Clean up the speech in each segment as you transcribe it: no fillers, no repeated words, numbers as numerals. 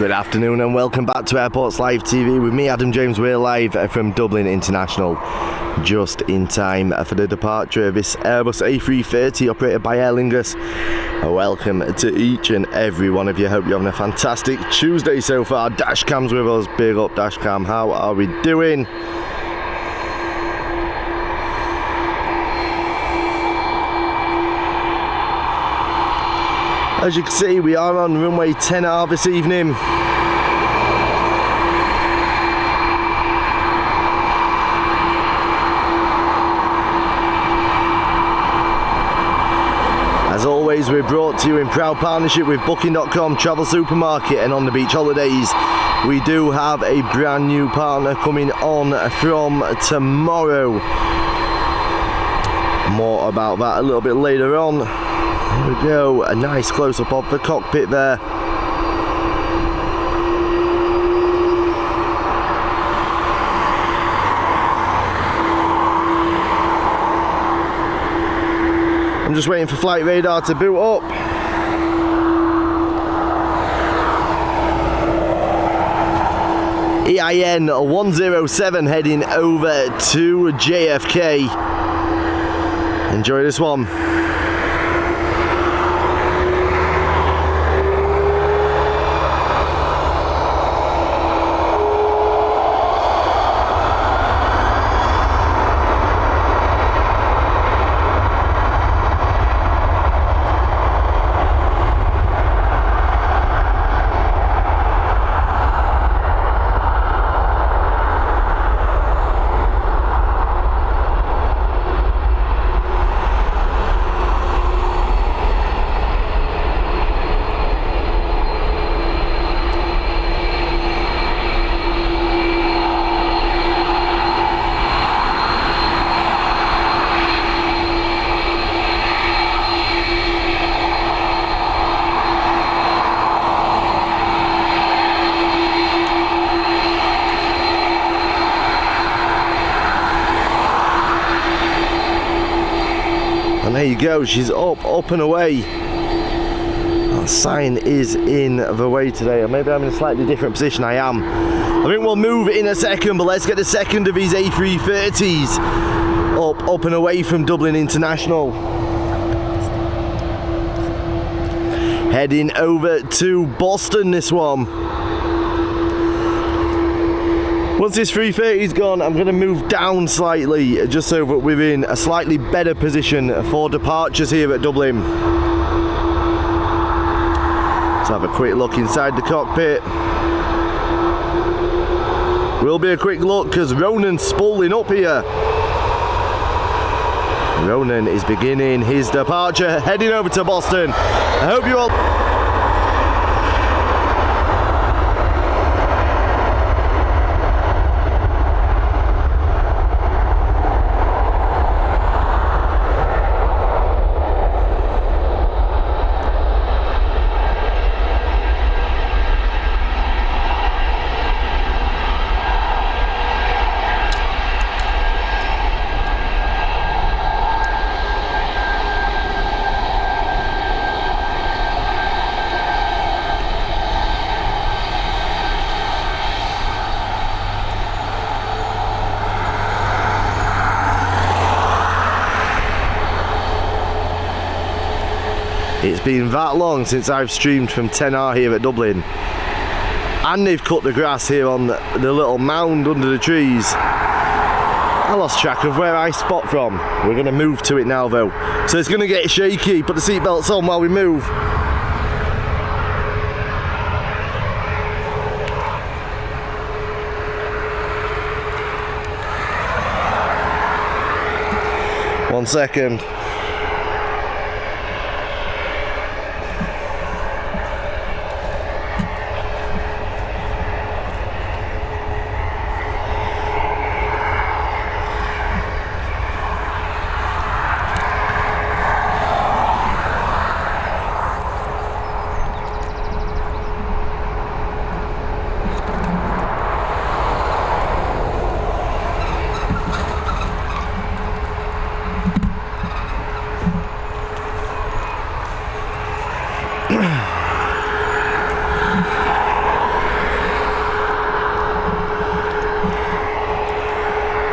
Good afternoon and welcome back to Airports Live TV with me, Adam James. We're live from Dublin International, just in time for the departure of this Airbus A330 operated by Aer Lingus. Welcome to each and every one of you. Hope you're having a fantastic Tuesday so far. Dashcam's with us. Big up Dashcam. How are we doing? As you can see, we are on runway 10R this evening. As always, we're brought to you in proud partnership with Booking.com, Travel Supermarket and On The Beach Holidays. We do have a brand new partner coming on from tomorrow. More about that a little bit later on. There we go, a nice close-up of the cockpit there. I'm just waiting for flight radar to boot up. EIN 107 heading over to JFK. Enjoy this one. And there you go, she's up and away. That sign is in the way today, or maybe I'm in a slightly different position. I am. I think we'll move in a second, but let's get the second of these A330s up and away from Dublin International. Heading over to Boston, this one. Once this 330's gone, I'm going to move down slightly, just so that we're in a slightly better position for departures here at Dublin. Let's have a quick look inside the cockpit. Will be a quick look because Ronan's spooling up here. Ronan is beginning his departure, heading over to Boston. I hope you all... It's been that long since I've streamed from 10R here at Dublin, and they've cut the grass here on the little mound under the trees. I lost track of where I spot from. We're going to move to it now though, so it's going to get shaky. Put the seatbelts on while we move. One second.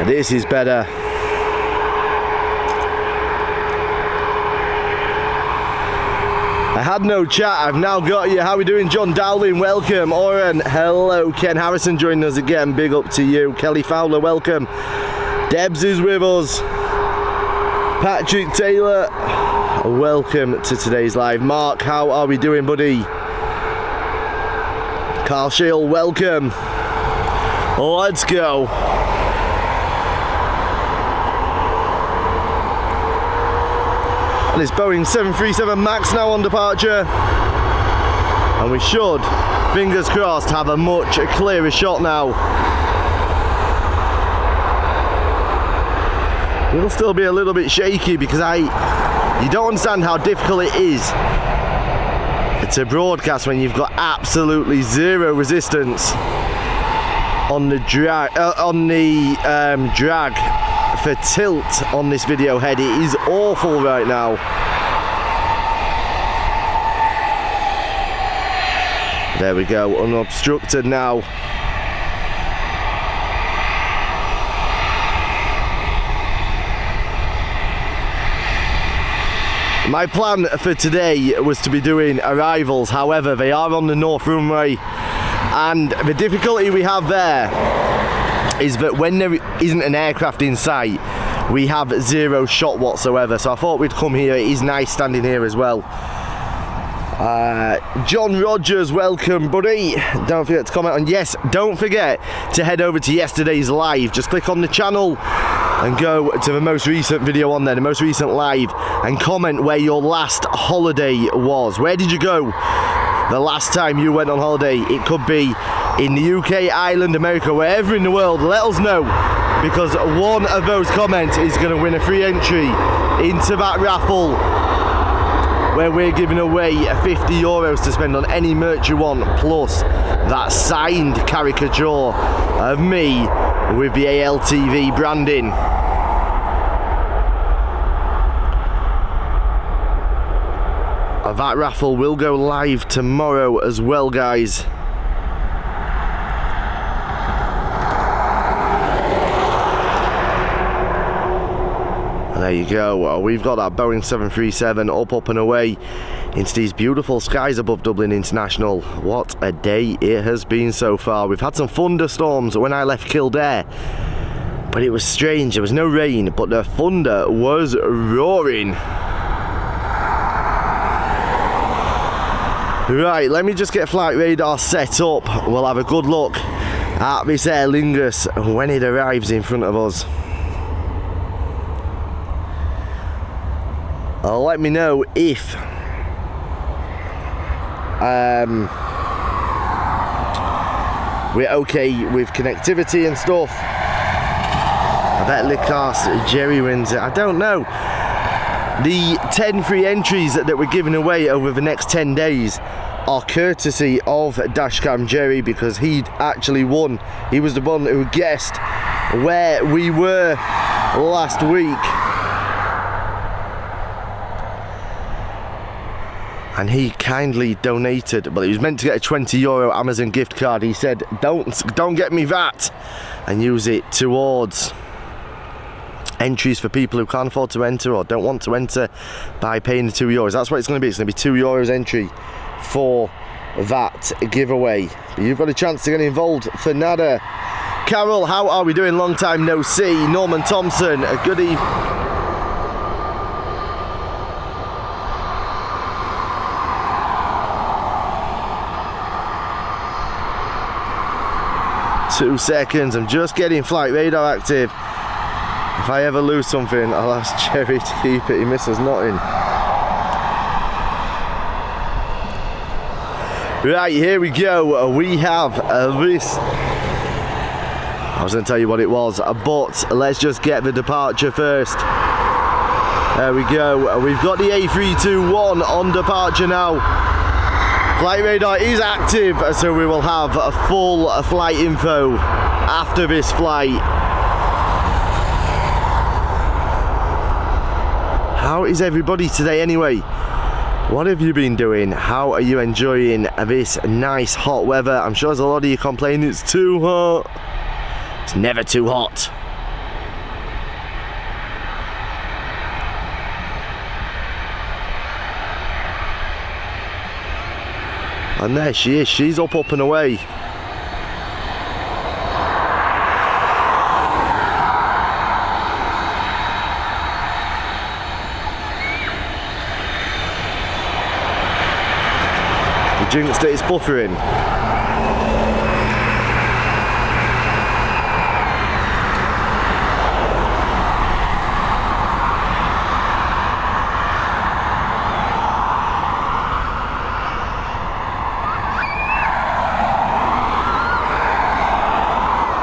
This is better. I had no chat, I've now got you. How are we doing? John Dowling, welcome. Oren, hello. Ken Harrison joining us again, big up to you. Kelly Fowler, welcome. Debs is with us. Patrick Taylor, welcome to today's live. Mark, how are we doing, buddy? Carl Shield, welcome. Let's go. And it's Boeing 737 MAX now on departure. And we should, fingers crossed, have a much clearer shot now. We'll still be a little bit shaky because you don't understand how difficult it is to broadcast when you've got absolutely zero resistance on the drag, drag for tilt on this video head. It is awful right now. There we go, unobstructed now. My plan for today was to be doing arrivals, however they are on the North Runway, and the difficulty we have there is that when there isn't an aircraft in sight, we have zero shot whatsoever. So I thought we'd come here. It is nice standing here as well. John Rogers, welcome, buddy. Don't forget to comment on. Yes, don't forget to head over to yesterday's live. Just click on the channel and go to the most recent video on there, the most recent live, and comment where your last holiday was. Where did you go the last time you went on holiday? It could be in the UK, Ireland, America, wherever in the world. Let us know, because one of those comments is going to win a free entry into that raffle where we're giving away €50 to spend on any merch you want, plus that signed caricature of me with the ALTV branding. That raffle will go live tomorrow as well, guys. There you go. We've got that Boeing 737 up and away into these beautiful skies above Dublin International. What a day it has been so far. We've had some thunderstorms when I left Kildare, but it was strange. There was no rain, but the thunder was roaring. Right, let me just get flight radar set up. We'll have a good look at this Aer Lingus when it arrives in front of us. Let me know if we're okay with connectivity and stuff. I bet Licas Jerry wins it. I don't know. The 10 free entries that we're giving away over the next 10 days are courtesy of Dashcam Jerry, because he'd actually won. He was the one who guessed where we were last week. And he kindly donated, but he was meant to get a €20 Amazon gift card. He said, don't get me that, and use it towards entries for people who can't afford to enter or don't want to enter by paying the €2. That's what it's going to be. It's going to be €2 entry for that giveaway. But you've got a chance to get involved for nada. Carol, how are we doing? Long time no see. Norman Thompson, a good evening. Two seconds, I'm just getting flight radar active. If I ever lose something, I'll ask Jerry to keep it. He misses nothing. Right, here we go. We have this. I was going to tell you what it was, but let's just get the departure first. There we go. We've got the A321 on departure now. Flight radar is active, so we will have a full flight info after this flight. How is everybody today anyway? What have you been doing? How are you enjoying this nice hot weather? I'm sure there's a lot of you complaining it's too hot. It's never too hot. And there she is, she's up and away. The jinxed it, it's buffering.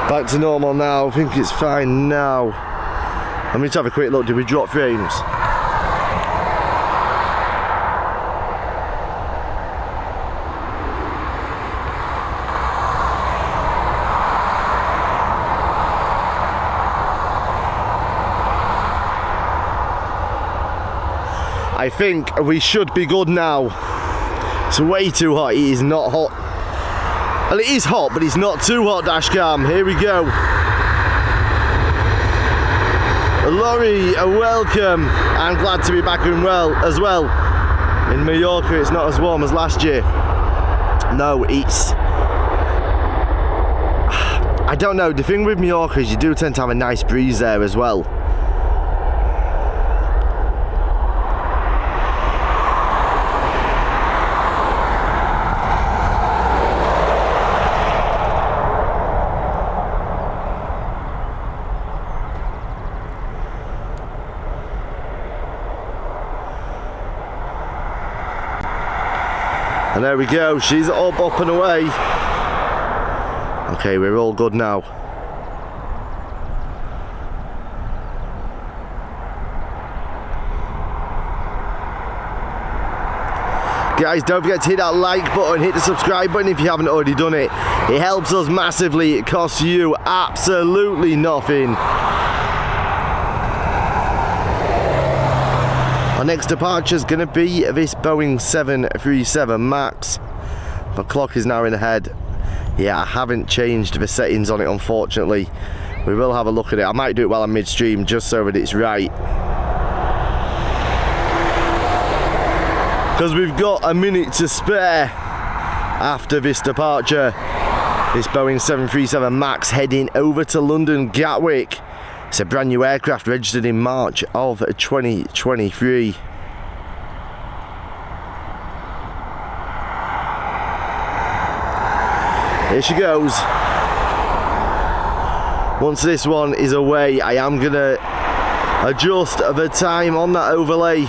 Back to normal now, I think it's fine now. Let me just have a quick look, did we drop frames? I think we should be good now. It's way too hot, it is not hot. Well, it is hot, but it's not too hot, dashcam. Here we go. Laurie, welcome. I'm glad to be back as well. In Mallorca, it's not as warm as last year. No, it's... I don't know, the thing with Mallorca is you do tend to have a nice breeze there as well. And there we go, she's up and away. Okay, we're all good now. Guys, don't forget to hit that like button, hit the subscribe button if you haven't already done it. It helps us massively, it costs you absolutely nothing. Our next departure is going to be this Boeing 737 MAX. The clock is now in ahead. Yeah, I haven't changed the settings on it, unfortunately. We will have a look at it. I might do it while I'm midstream, just so that it's right. Because we've got a minute to spare after this departure. This Boeing 737 MAX heading over to London Gatwick. It's a brand new aircraft registered in March of 2023. Here she goes. Once this one is away, I am going to adjust the time on that overlay.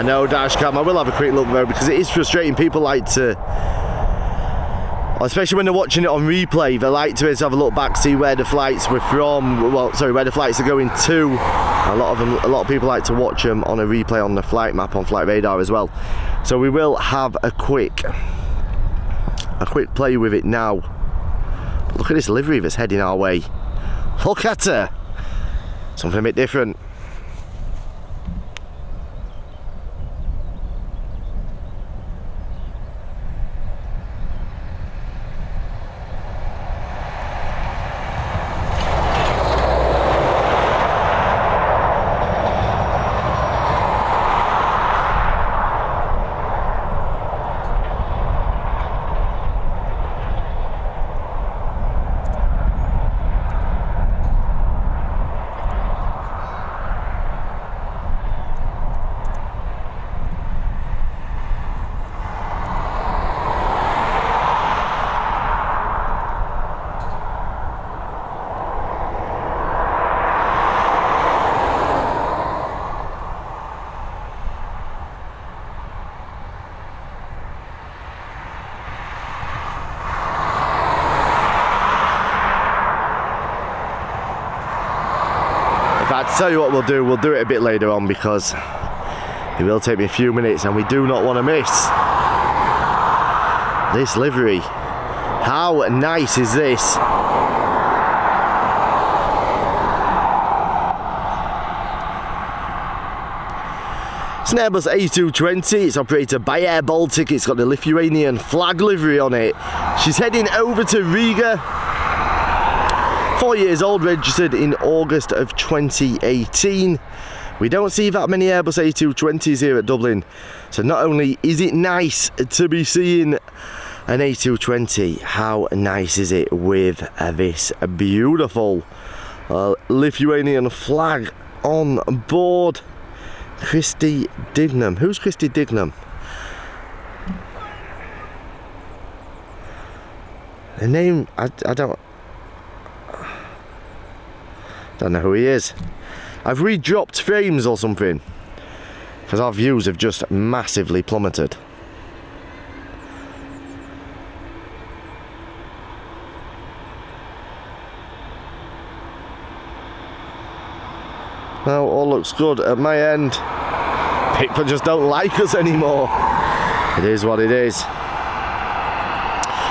No dashcam, I will have a quick look though, because it is frustrating. People like to, especially when they're watching it on replay, they like to have a look back, see where the flights were from, well, sorry, where the flights are going to. A lot of people like to watch them on a replay on the flight map on Flight Radar as well. So we will have a quick play with it now. Look at this livery that's heading our way. Look at her, something a bit different. I'll tell you what we'll do it a bit later on, because it will take me a few minutes and we do not want to miss this livery. How nice is this? an Airbus A220, it's operated by Air Baltic, it's got the Lithuanian flag livery on it. She's heading over to Riga. 4 years old, registered in August of 2018. We don't see that many Airbus A220s here at Dublin, so not only is it nice to be seeing an A220, how nice is it with this beautiful Lithuanian flag on board. Christy Dignam. Who's Christy Dignam? The name, I don't know who he is. I've re-dropped frames or something, because our views have just massively plummeted. Now all looks good at my end. People just don't like us anymore. It is what it is.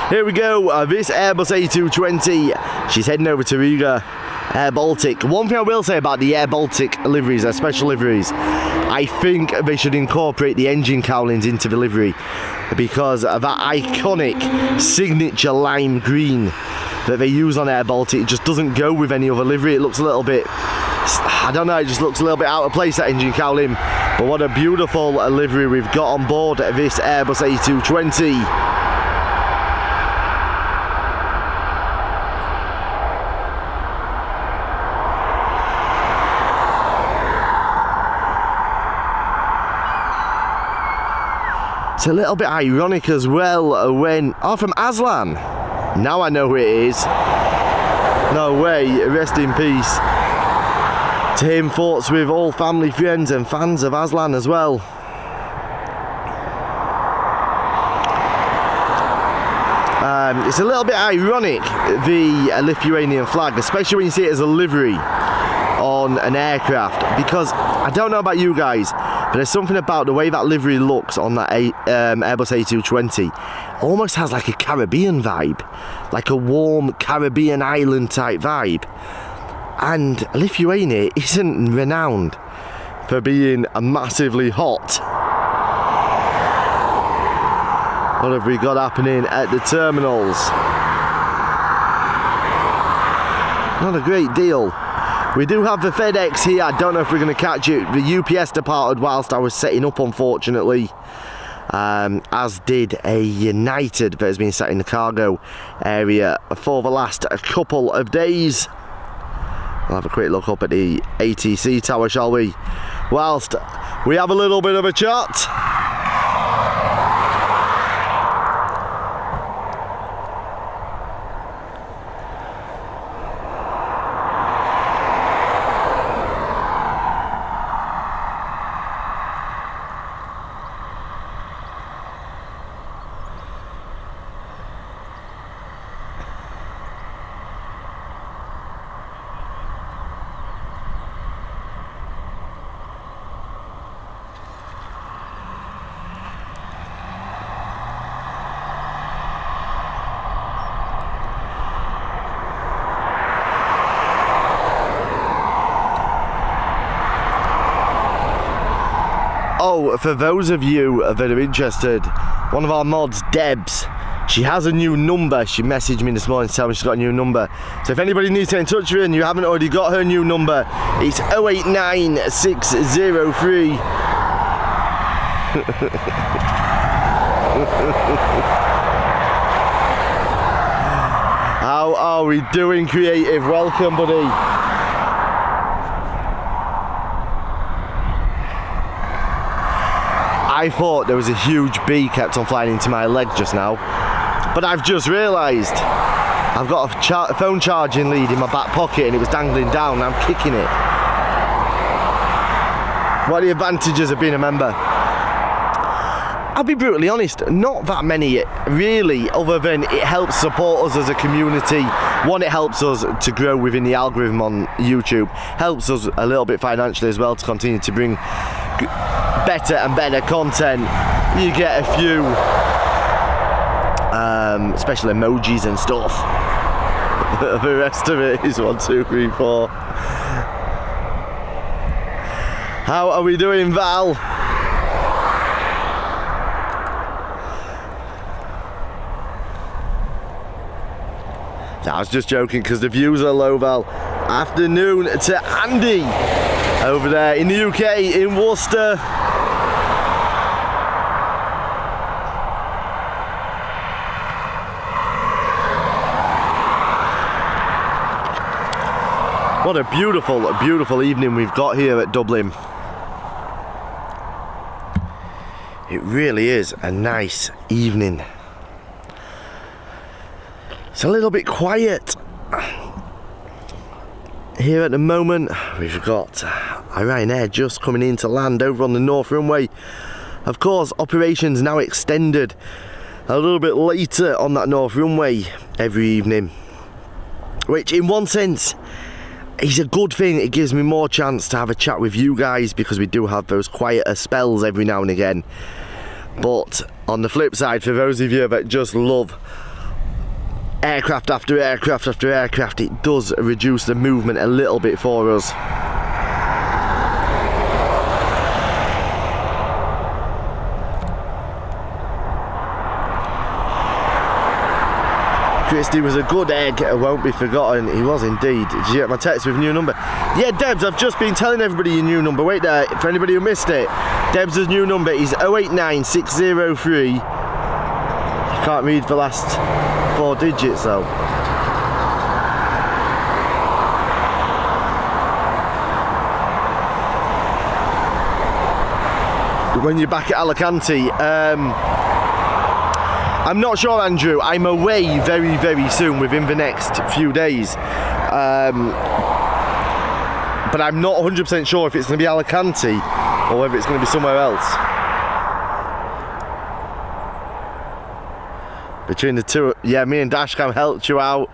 Here we go, this Airbus A220, she's heading over to Riga. Air Baltic. One thing I will say about the Air Baltic liveries, their special liveries, I think they should incorporate the engine cowlings into the livery, because that iconic signature lime green that they use on Air Baltic, it just doesn't go with any other livery. It looks a little bit, I don't know, it just looks a little bit out of place, that engine cowling. But what a beautiful livery we've got on board this Airbus A220. It's a little bit ironic as well when, oh, from Aslan. Now I know who it is. No way, rest in peace to him. Thoughts with all family, friends and fans of Aslan as well. It's a little bit ironic, the Lithuanian flag, especially when you see it as a livery on an aircraft, because I don't know about you guys, but there's something about the way that livery looks on that Airbus A220, almost has like a Caribbean vibe, like a warm Caribbean island type vibe. And Lithuania isn't renowned for being massively hot. What have we got happening at the terminals? Not a great deal. We do have the FedEx here. I don't know if we're going to catch it. The UPS departed whilst I was setting up, unfortunately. As did a United that has been sat in the cargo area for the last couple of days. We'll have a quick look up at the ATC tower, shall we? Whilst we have a little bit of a chat. Oh, for those of you that are interested, one of our mods, Debs, she has a new number. She messaged me this morning to tell me she's got a new number. So if anybody needs to get in touch with her and you haven't already got her new number, it's 089603. How are we doing, creative? Welcome, buddy. I thought there was a huge bee kept on flying into my leg just now, but I've just realised I've got a phone charging lead in my back pocket and it was dangling down and I'm kicking it. What are the advantages of being a member? I'll be brutally honest, not that many really, other than it helps support us as a community. One, it helps us to grow within the algorithm on YouTube, helps us a little bit financially as well to continue to bring better and better content. You get a few special emojis and stuff. The rest of it is 1, 2, 3, 4. How are we doing, Val? I was just joking because the views are low, Val. Afternoon to Andy over there in the UK, in Worcester. What a beautiful, beautiful evening we've got here at Dublin. It really is a nice evening. It's a little bit quiet here at the moment. We've got Ryanair just coming in to land over on the North Runway. Of course, operations now extended a little bit later on that North Runway every evening, which in one sense is a good thing. It gives me more chance to have a chat with you guys because we do have those quieter spells every now and again. But on the flip side, for those of you that just love aircraft after aircraft after aircraft, it does reduce the movement a little bit for us. Christy was a good egg, it won't be forgotten. He was indeed. Did you get my text with new number? Yeah, Debs, I've just been telling everybody your new number. Wait there, for anybody who missed it, Debs' new number is 089603. I can't read the last 4 digits though. When you're back at Alicante, I'm not sure, Andrew. I'm away very, very soon, within the next few days. But I'm not 100% sure if it's going to be Alicante or whether it's going to be somewhere else. Between the two, yeah, me and Dashcam helped you out,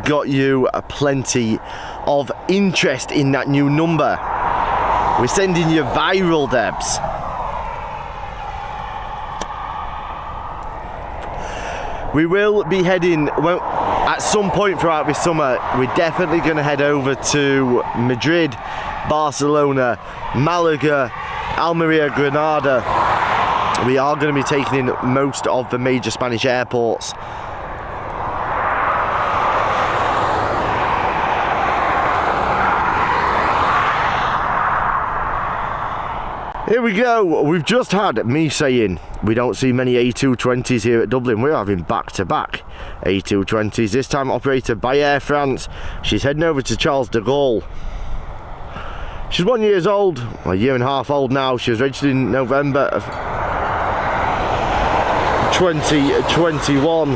got you plenty of interest in that new number. We're sending you viral, Debs. We will be heading, well, at some point throughout this summer, we're definitely going to head over to Madrid, Barcelona, Malaga, Almeria, Granada. We are going to be taking in most of the major Spanish airports. Here we go. We've just had me saying we don't see many A220s here at Dublin. We're having back-to-back A220s, this time operated by Air France. She's heading over to Charles de Gaulle. She's 1 year old, a year and a half old now. She was registered in November of 2021.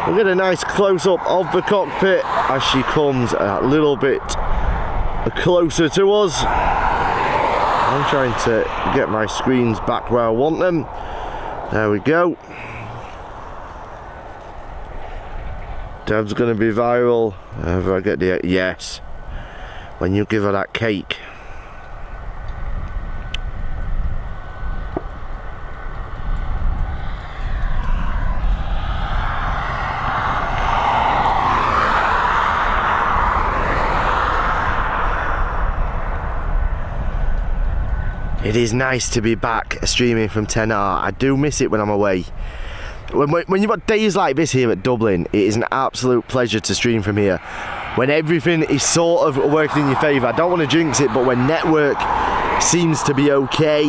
We'll get a nice close-up of the cockpit as she comes a little bit closer to us. I'm trying to get my screens back where I want them. There we go. Deb's gonna be viral. If I get the yes, when you give her that cake. It is nice to be back streaming from 10R. I do miss it when I'm away. When you've got days like this here at Dublin, it is an absolute pleasure to stream from here. When everything is sort of working in your favour. I don't want to jinx it, but when network seems to be okay,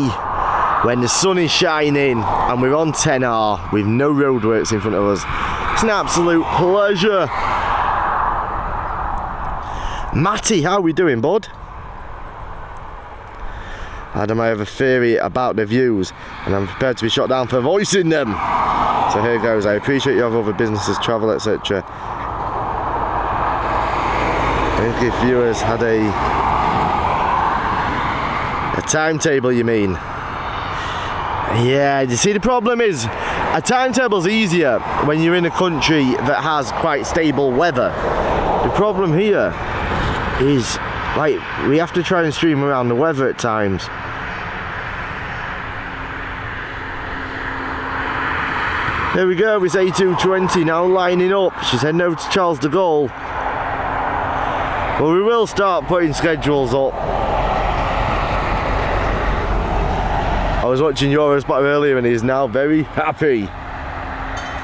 when the sun is shining and we're on 10R with no roadworks in front of us, it's an absolute pleasure. Matty, how are we doing, bud? Adam, I have a theory about the views and I'm prepared to be shot down for voicing them. So here goes. I appreciate you have other businesses, travel, etc. I think if viewers had a timetable, you mean? Yeah, you see, the problem is a timetable's easier when you're in a country that has quite stable weather. The problem here is, like, we have to try and stream around the weather at times. There we go, it's A220 now lining up. She's heading over to Charles de Gaulle. Well, we will start putting schedules up. I was watching Eurospot earlier and he's now very happy.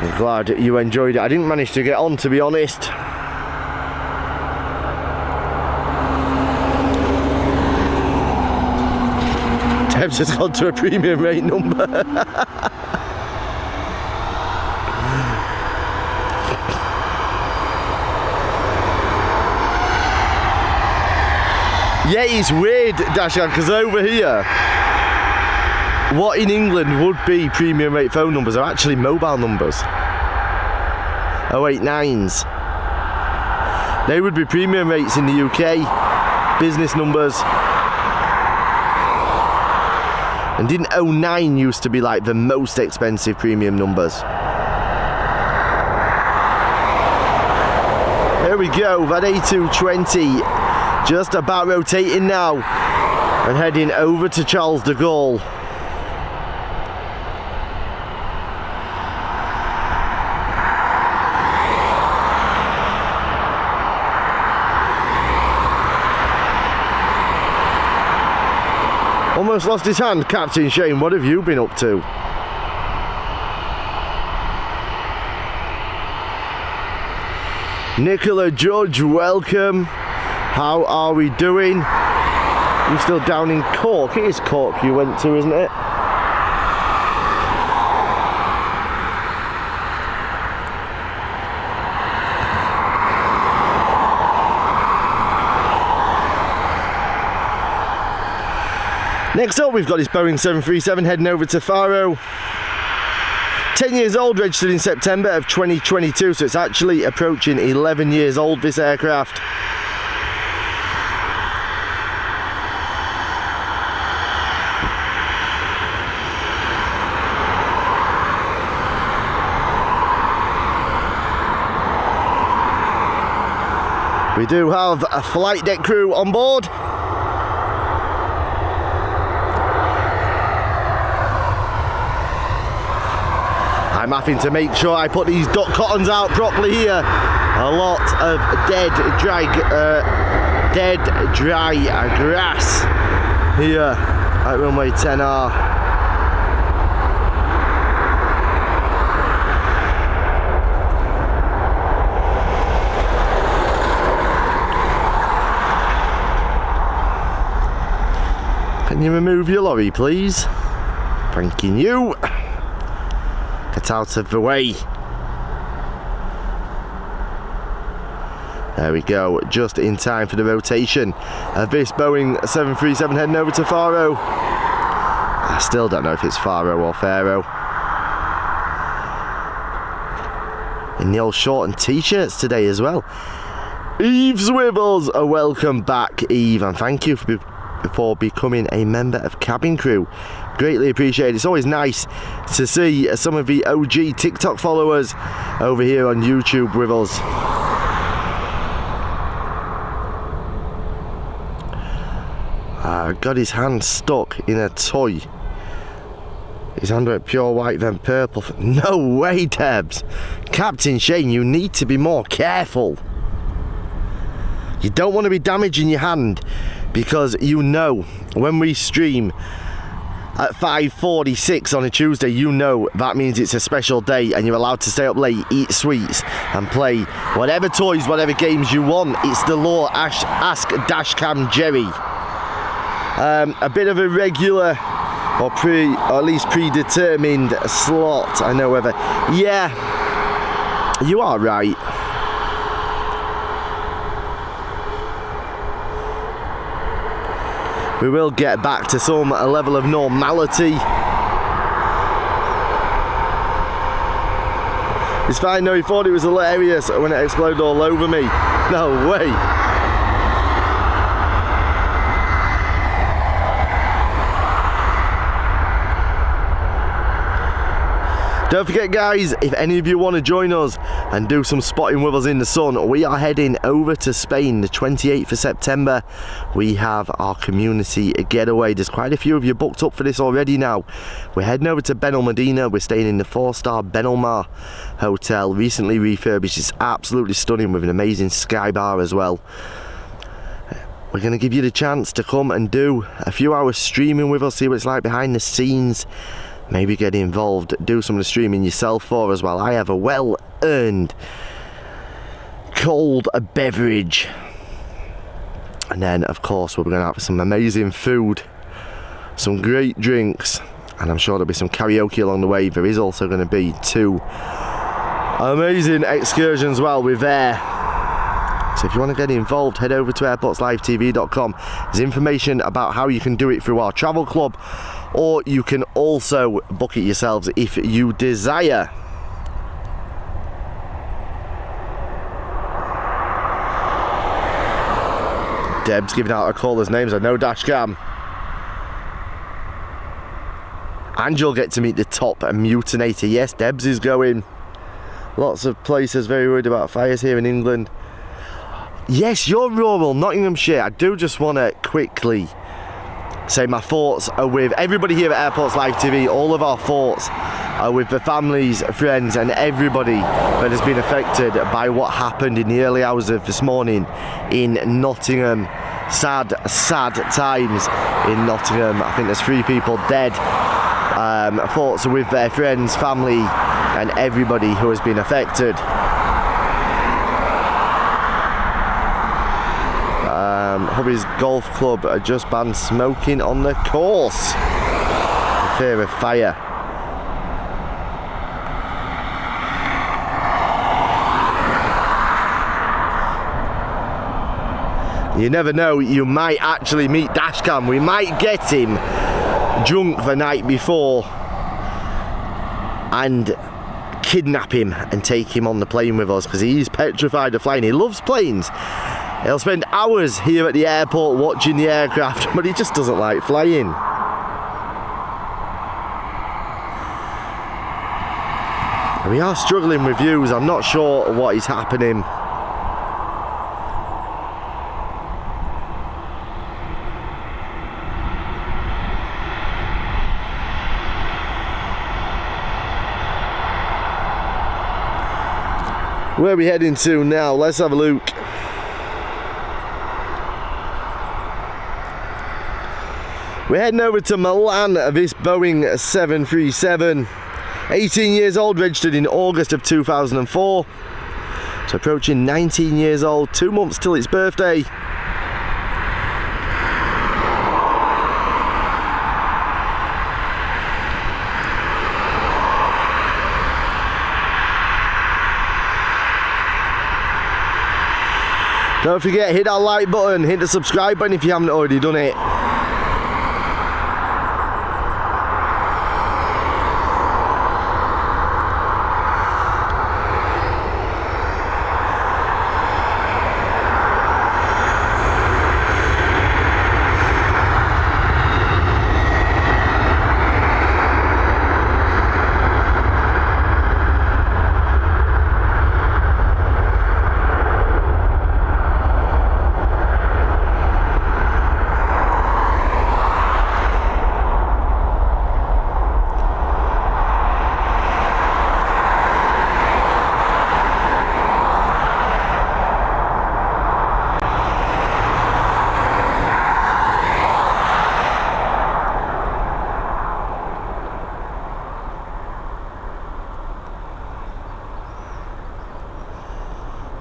I'm glad you enjoyed it. I didn't manage to get on, to be honest. Debs has gone to a premium rate number. Yeah, it's weird, Dashan, because over here, what in England would be premium rate phone numbers are actually mobile numbers. 089s. They would be premium rates in the UK, business numbers. And didn't 09 used to be like the most expensive premium numbers? There we go, that A220 just about rotating now and heading over to Charles de Gaulle. Almost lost his hand, Captain Shane. What have you been up to? Nicola Judge, welcome. How are we doing? You're still down in Cork. It is Cork you went to, isn't it? Next up, we've got this Boeing 737 heading over to Faro. 10 years old, registered in September of 2022, so it's actually approaching 11 years old, this aircraft. We do have a flight deck crew on board. I'm having to make sure I put these duck cottons out properly here. A lot of dead, dry grass here at runway 10R. Can you remove your lorry, please? Thanking you. Get out of the way. There we go, just in time for the rotation of this Boeing 737 heading over to Faro. I still don't know if it's Faro or Faro. In the old short and t-shirts today as well. Eve Swivels, welcome back, Eve, and thank you for becoming a member of cabin crew. Greatly appreciated. It's always nice to see some of the OG TikTok followers over here on YouTube with us. Got his hand stuck in a toy. His hand went pure white then purple. No way, Debs. Captain Shane, you need to be more careful. You don't want to be damaging your hand, because you know when we stream at 5:46 on a Tuesday, you know that means it's a special day and you're allowed to stay up late, eat sweets and play whatever toys, whatever games you want. It's the law. Ask Dashcam Jerry. A bit of a regular or at least predetermined slot. I know whether, yeah, you are right. We will get back to some level of normality. It's fine, no, he thought it was hilarious when it exploded all over me. No way. Don't forget, guys, if any of you want to join us and do some spotting with us in the sun, we are heading over to Spain the 28th of September. We have our community getaway. There's quite a few of you booked up for this already now. We're heading over to Benalmádena. We're staying in the 4-star Benalmar Hotel, recently refurbished. It's absolutely stunning with an amazing sky bar as well. We're going to give you the chance to come and do a few hours streaming with us, see what it's like behind the scenes. maybe get involved, do some of the streaming yourself for us while I have a well-earned cold beverage. And then, of course, we're going to have some amazing food, some great drinks, and I'm sure there'll be some karaoke along the way. There is also going to be 2 amazing excursions while we're there. So if you want to get involved, head over to airportslivetv.com. There's information about how you can do it through our travel club, or you can also book it yourselves if you desire. Deb's giving out her callers' names. I know dash cam. And you'll get to meet the top mutinator. Yes, Debs is going. Lots of places very worried about fires here in England. Yes, you're rural Nottinghamshire. I do just want to quickly say my thoughts are with everybody here at Airports Live TV. All of our thoughts are with the families, friends and everybody that has been affected by what happened in the early hours of this morning in Nottingham. Sad, sad times in Nottingham. I think there's 3 people dead. Thoughts are with their friends, family and everybody who has been affected. Hubby's golf club are just banned smoking on the course for fear of fire. You never know, you might actually meet Dashcam. We might get him drunk the night before and kidnap him and take him on the plane with us, because he's petrified of flying. He loves planes. He'll spend hours here at the airport watching the aircraft, but he just doesn't like flying. We are struggling with views. I'm not sure what is happening. Where are we heading to now? Let's have a look. We're heading over to Milan, this Boeing 737. 18 years old, registered in August of 2004. So approaching 19 years old, 2 months till its birthday. Don't forget, hit that like button, hit the subscribe button if you haven't already done it.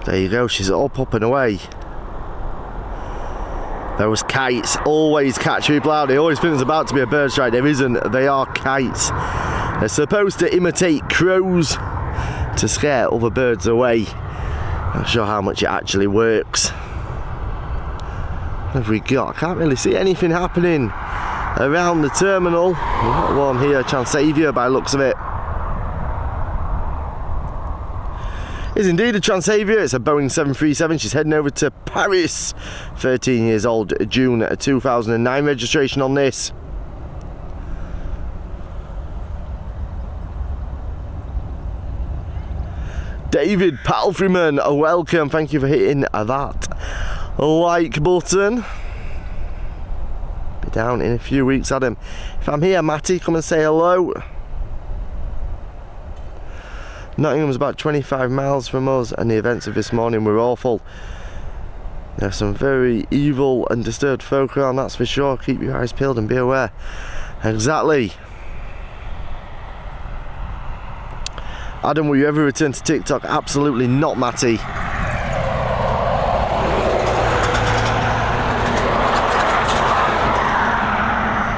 There you go, she's up and away. Those kites always catch people out. They always think there's about to be a bird strike. There isn't, they are kites. They're supposed to imitate crows to scare other birds away. Not sure how much it actually works. What have we got? I can't really see anything happening around the terminal. We've got one here, Transavia by the looks of it. Is indeed a Transavia. It's a Boeing 737. She's heading over to Paris. 13 years old, June 2009 registration on this. David Palfreyman, welcome. Thank you for hitting that like button. Be down in a few weeks, Adam. If I'm here, Matty, come and say hello. Nottingham's about 25 miles from us, and the events of this morning were awful. There are some very evil and disturbed folk around, that's for sure. Keep your eyes peeled and be aware. Exactly. Adam, will you ever return to TikTok? Absolutely not, Matty.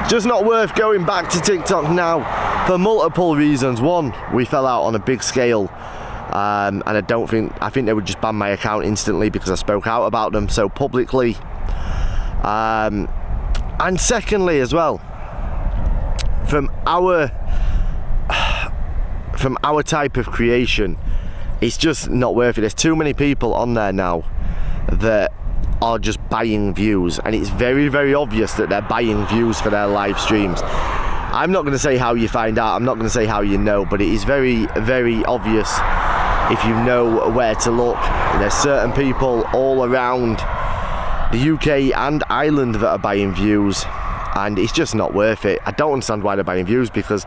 Just not worth going back to TikTok now for multiple reasons. One, we fell out on a big scale, and I think they would just ban my account instantly because I spoke out about them so publicly. And secondly as well, from our type of creation, it's just not worth it. There's too many people on there now that are just buying views, and it's very, very obvious that they're buying views for their live streams. I'm not going to say how you find out, I'm not going to say how you know, but it is very, very obvious if you know where to look. There's certain people all around the UK and Ireland that are buying views, and it's just not worth it. I don't understand why they're buying views, because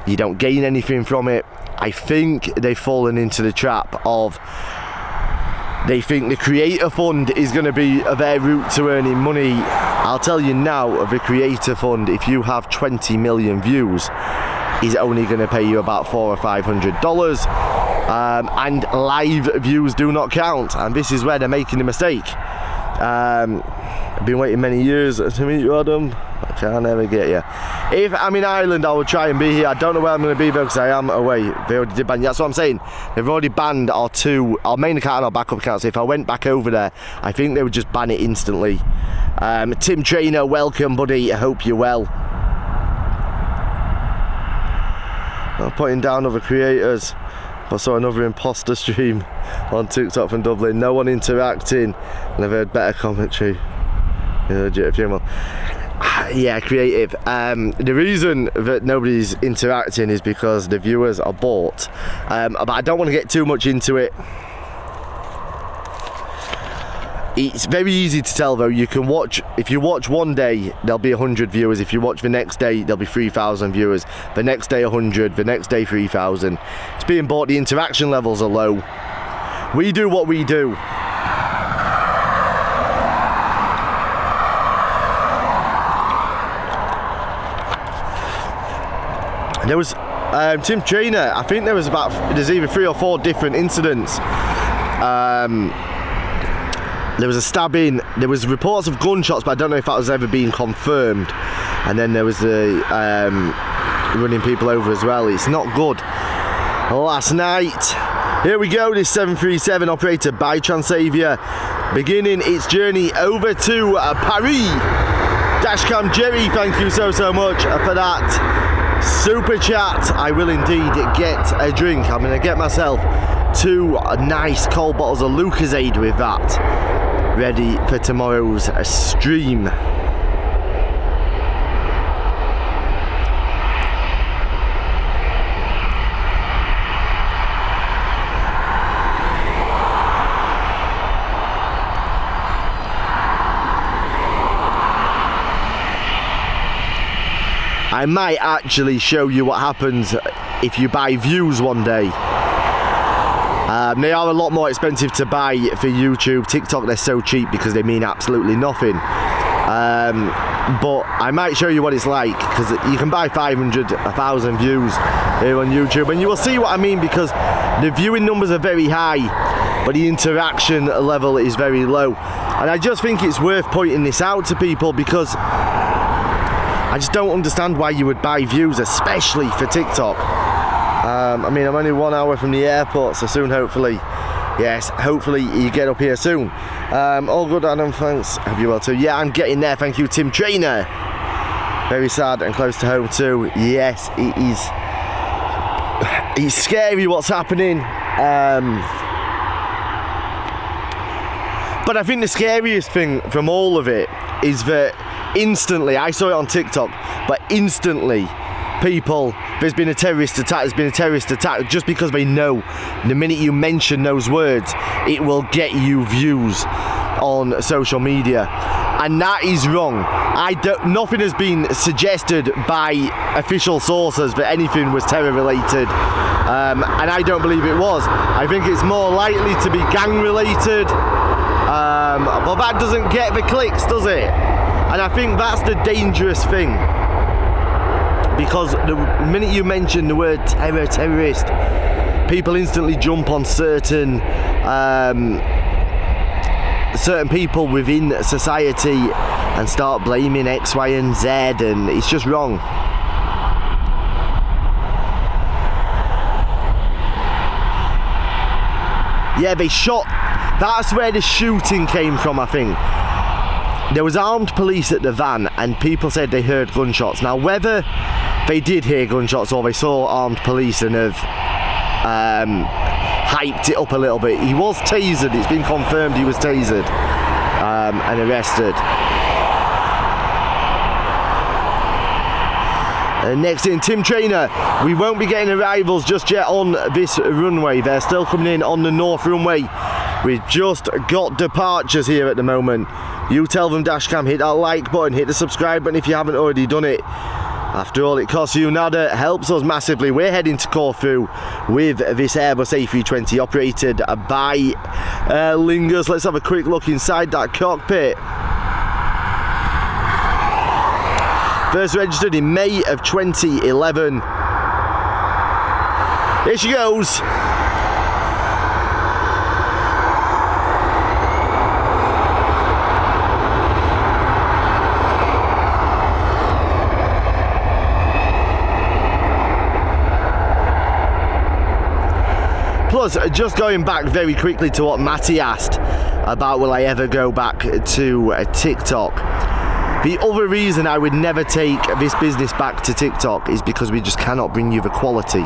you don't gain anything from it. I think they've fallen into the trap of, they think the creator fund is going to be their route to earning money. I'll tell you now, the creator fund, if you have 20 million views, is only going to pay you about $400 or $500, and live views do not count, and this is where they're making a mistake. I've been waiting many years to meet you, Adam. I can't ever get you. If I'm in Ireland, I will try and be here. I don't know where I'm going to be though, because I am away. They already did ban. That's what I'm saying. They've already banned our main account and our backup account. So if I went back over there, I think they would just ban it instantly. Tim Trainer, welcome, buddy. I hope you're well. I'm putting down other creators. I saw another imposter stream on TikTok from Dublin. No one interacting, and I've heard better commentary. Yeah, creative. The reason that nobody's interacting is because the viewers are bought. But I don't want to get too much into it. It's very easy to tell though. You can watch, if you watch one day, there'll be 100 viewers. If you watch the next day, there'll be 3,000 viewers. The next day 100, the next day 3,000. It's being bought, the interaction levels are low. We do what we do. There was Tim Trainer, I think there's either 3 or 4 different incidents. There was a stabbing, there was reports of gunshots, but I don't know if that was ever being confirmed. And then there was the running people over as well. It's not good. Last night, here we go, this 737 operated by Transavia, beginning its journey over to Paris. Dashcam Jerry, thank you so much for that super chat. I will indeed get a drink. I'm going to get myself 2 nice cold bottles of Lucozade with that, ready for tomorrow's stream. I might actually show you what happens if you buy views one day. They are a lot more expensive to buy for YouTube. TikTok, they're so cheap because they mean absolutely nothing. But I might show you what it's like, because you can buy 500, 1,000 views here on YouTube, and you will see what I mean, because the viewing numbers are very high, but the interaction level is very low. And I just think it's worth pointing this out to people, because I just don't understand why you would buy views, especially for TikTok. I mean, I'm only 1 hour from the airport, so soon, hopefully, yes, hopefully you get up here soon. All good, Adam, thanks. Hope you well too. Yeah, I'm getting there, thank you, Tim Trainer. Very sad and close to home too. Yes, it is. It's scary what's happening. But I think the scariest thing from all of it is that instantly, I saw it on TikTok, but instantly, people, there's been a terrorist attack, just because they know the minute you mention those words, it will get you views on social media, and that is wrong. Nothing has been suggested by official sources that anything was terror related, and I don't believe it was. I think it's more likely to be gang related, but that doesn't get the clicks, does it? And I think that's the dangerous thing, because the minute you mention the word terrorist, people instantly jump on certain people within society and start blaming X, Y and Z, and it's just wrong. Yeah, they shot, that's where the shooting came from, I think. There was armed police at the van and people said they heard gunshots. Now whether they did hear gunshots or they saw armed police and have hyped it up a little bit. He was tasered, it's been confirmed he was tasered and arrested. Next in, Tim Trainer. We won't be getting arrivals just yet on this runway. They're still coming in on the North Runway. We've just got departures here at the moment. You tell them, Dashcam, hit that like button, hit the subscribe button if you haven't already done it. After all, it costs you nada, helps us massively. We're heading to Corfu with this Airbus A320 operated by Lingus. Let's have a quick look inside that cockpit. First registered in May of 2011. Here she goes. Plus, just going back very quickly to what Matty asked about will I ever go back to TikTok. The other reason I would never take this business back to TikTok is because we just cannot bring you the quality.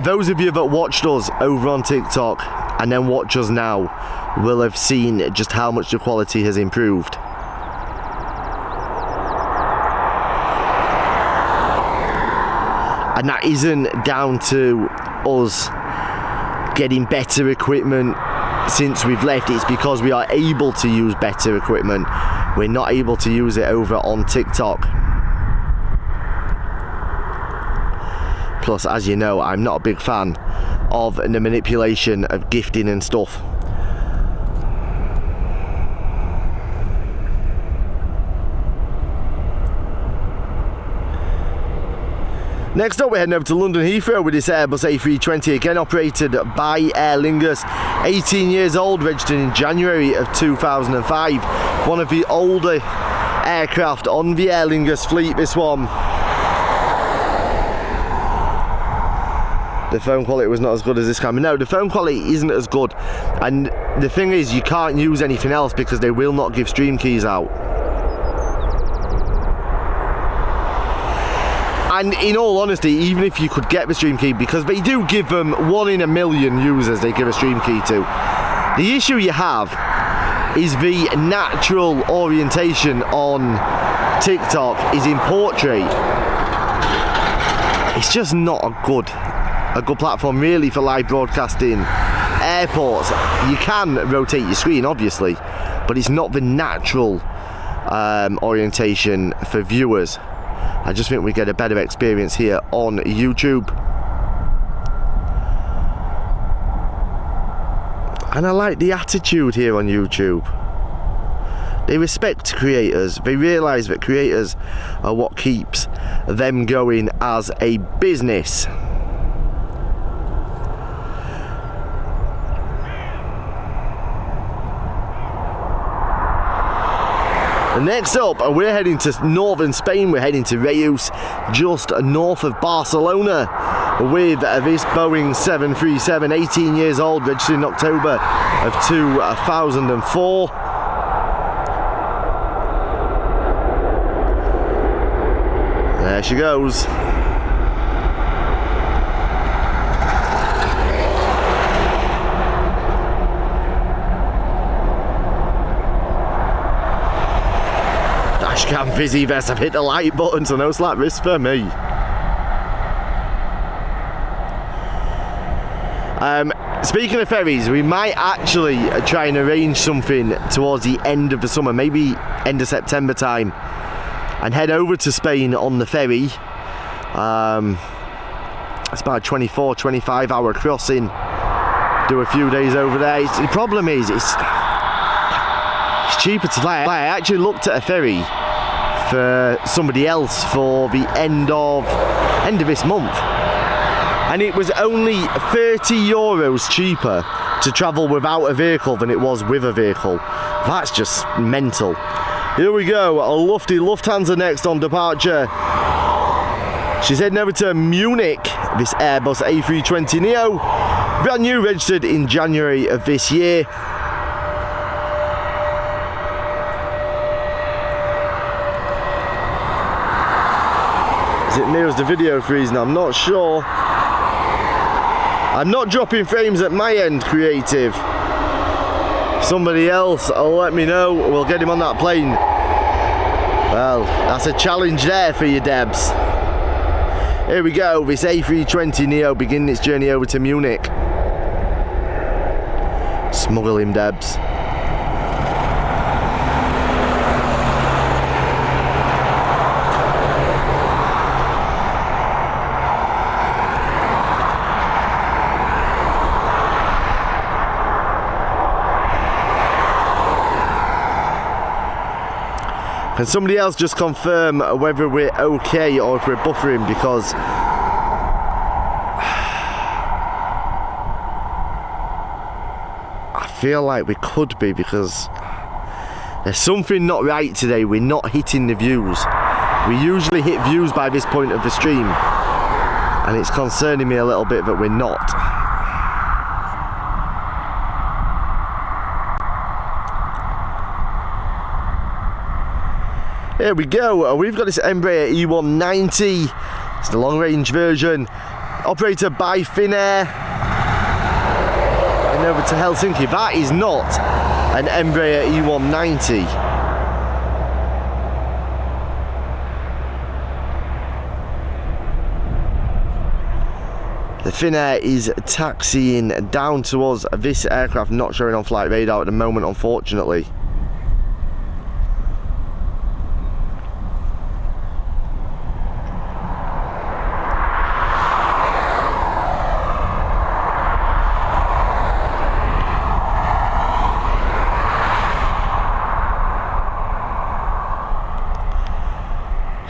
Those of you that watched us over on TikTok and then watch us now will have seen just how much the quality has improved. And that isn't down to us getting better equipment since we've left. It's because we are able to use better equipment. We're not able to use it over on TikTok. Plus, as you know, I'm not a big fan of the manipulation of gifting and stuff. Next up, we're heading over to London Heathrow with this Airbus A320, again operated by Aer Lingus. 18 years old, registered in January of 2005. One of the older aircraft on the Aer Lingus fleet, this one. The phone quality was not as good as this camera. No, the phone quality isn't as good. And the thing is, you can't use anything else because they will not give stream keys out. And in all honesty, even if you could get the stream key, because they do give them 1 in a million users they give a stream key to. The issue you have is the natural orientation on TikTok is in portrait. It's just not a good platform really for live broadcasting. Airports, you can rotate your screen obviously, but it's not the natural orientation for viewers. I just think we get a better experience here on YouTube. And I like the attitude here on YouTube. They respect creators. They realise that creators are what keeps them going as a business. Next up, we're heading to northern Spain. We're heading to Reus, just north of Barcelona, with this Boeing 737, 18 years old, registered in October of 2004. There she goes. Dashcam fizzy vest, I've hit the like button, so no slap wrist for me. Speaking of ferries, we might actually try and arrange something towards the end of the summer, maybe end of September time, and head over to Spain on the ferry. It's about a 24-25 hour crossing, do a few days over there. The problem is it's cheaper to fly. I actually looked at a ferry for somebody else for the end of this month, and it was only €30 cheaper to travel without a vehicle than it was with a vehicle. That's just mental. Here we go, a lofty Lufthansa next on departure. She's heading over to Munich, this Airbus A320neo, brand new, registered in January of this year. Is it mirrors the video freezing? I'm not sure. I'm not dropping frames at my end, creative. Somebody else will let me know. We'll get him on that plane. Well, that's a challenge there for you, Debs. Here we go, this A320neo beginning its journey over to Munich. Smuggle him, Debs. Can somebody else just confirm whether we're okay or if we're buffering, because I feel like we could be, because there's something not right today. We're not hitting the views. We usually hit views by this point of the stream, and it's concerning me a little bit that we're not. Here we go, we've got this Embraer E190, it's the long range version, operated by Finnair, and over to Helsinki. That is not an Embraer E190. The Finnair is taxiing down towards this aircraft, not showing on flight radar at the moment, unfortunately.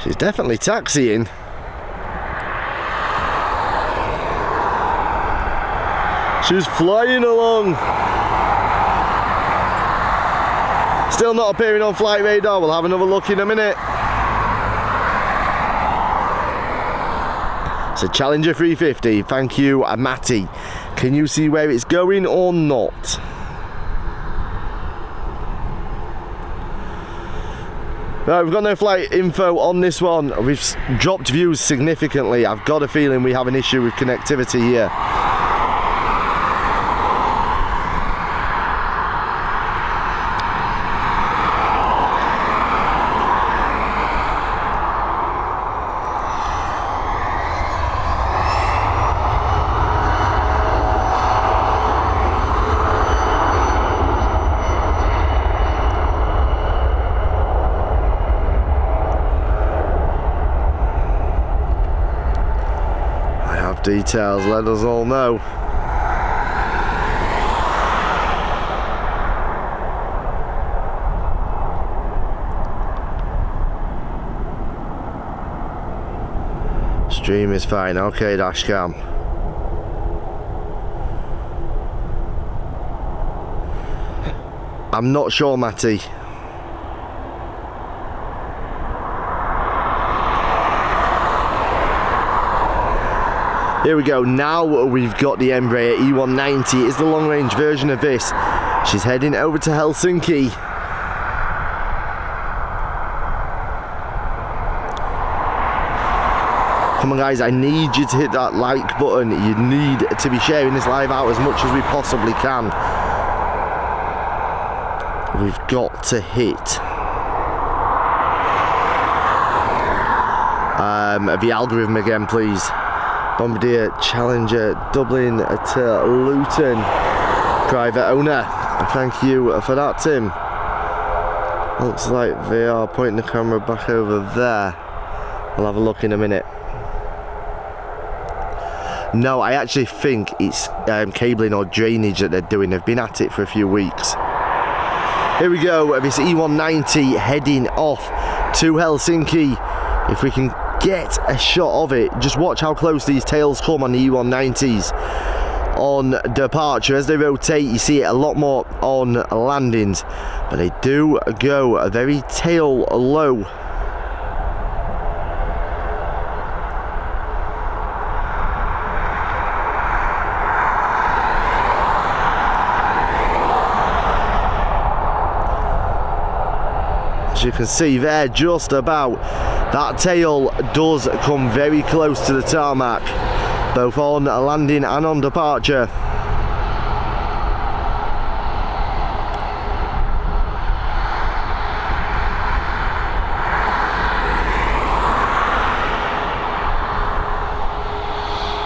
She's definitely taxiing. She's flying along. Still not appearing on flight radar. We'll have another look in a minute. It's a Challenger 350. Thank you, Matty. Can you see where it's going or not? Right, we've got no flight info on this one. We've dropped views significantly. I've got a feeling we have an issue with connectivity here. Details, let us all know. Stream is fine, okay, dashcam. I'm not sure, Matty. Here we go, now we've got the Embraer E190, it's the long range version of this. She's heading over to Helsinki. Come on guys, I need you to hit that like button. You need to be sharing this live out as much as we possibly can. We've got to hit the algorithm again, please. Bombardier Challenger Dublin to Luton, private owner. Thank you for that, Tim. Looks like they are pointing the camera back over there. We'll have a look in a minute. No, I actually think it's cabling or drainage that they're doing. They've been at it for a few weeks. Here we go, this E190 heading off to Helsinki. If we can get a shot of it. Just watch how close these tails come on the E190s on departure. As they rotate, you see it a lot more on landings, but they do go very tail low. As you can see there, just about, that tail does come very close to the tarmac, both on landing and on departure.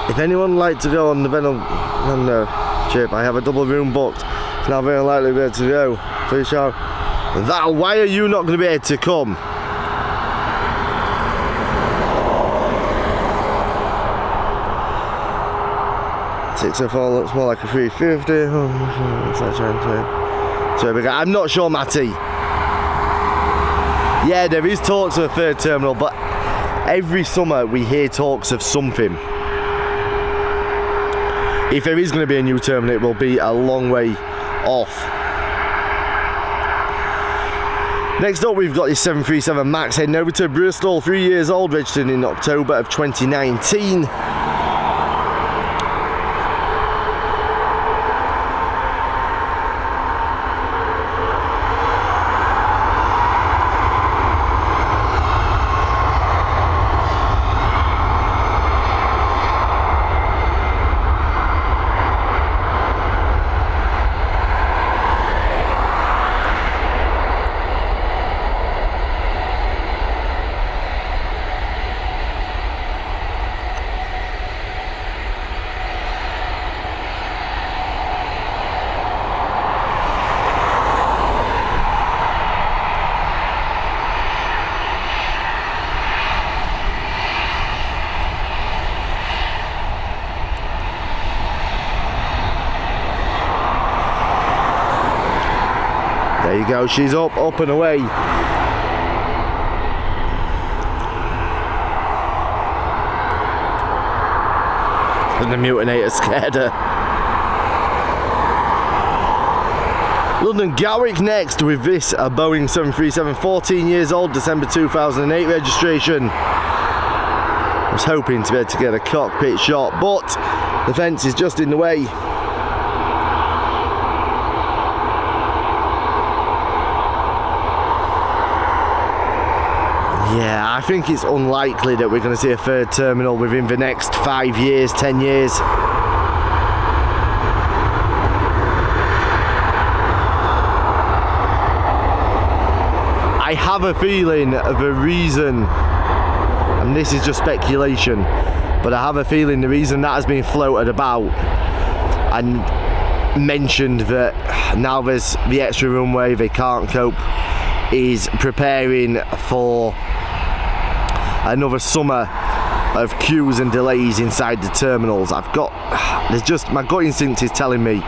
If anyone would like to go on the Venom trip, I have a double room booked. It's not very likely to be able to go. Please shout. Why are you not going to be able to come? $604 looks more like a 350. I'm not sure, Matty. Yeah, there is talks of a third terminal, but every summer we hear talks of something. If there is going to be a new terminal, it will be a long way off. Next up, we've got this 737 MAX heading over to Bristol, 3 years old, registered in October of 2019. There you go, she's up and away. And the mutinator scared her. London Gatwick next with this Boeing 737, 14 years old, December 2008 registration. I was hoping to be able to get a cockpit shot, but the fence is just in the way. Yeah, I think it's unlikely that we're going to see a third terminal within the next 5 years, 10 years. I have a feeling the reason, and this is just speculation, but I have a feeling the reason that has been floated about and mentioned that now there's the extra runway, they can't cope, is preparing for another summer of queues and delays inside the terminals. My gut instinct is telling me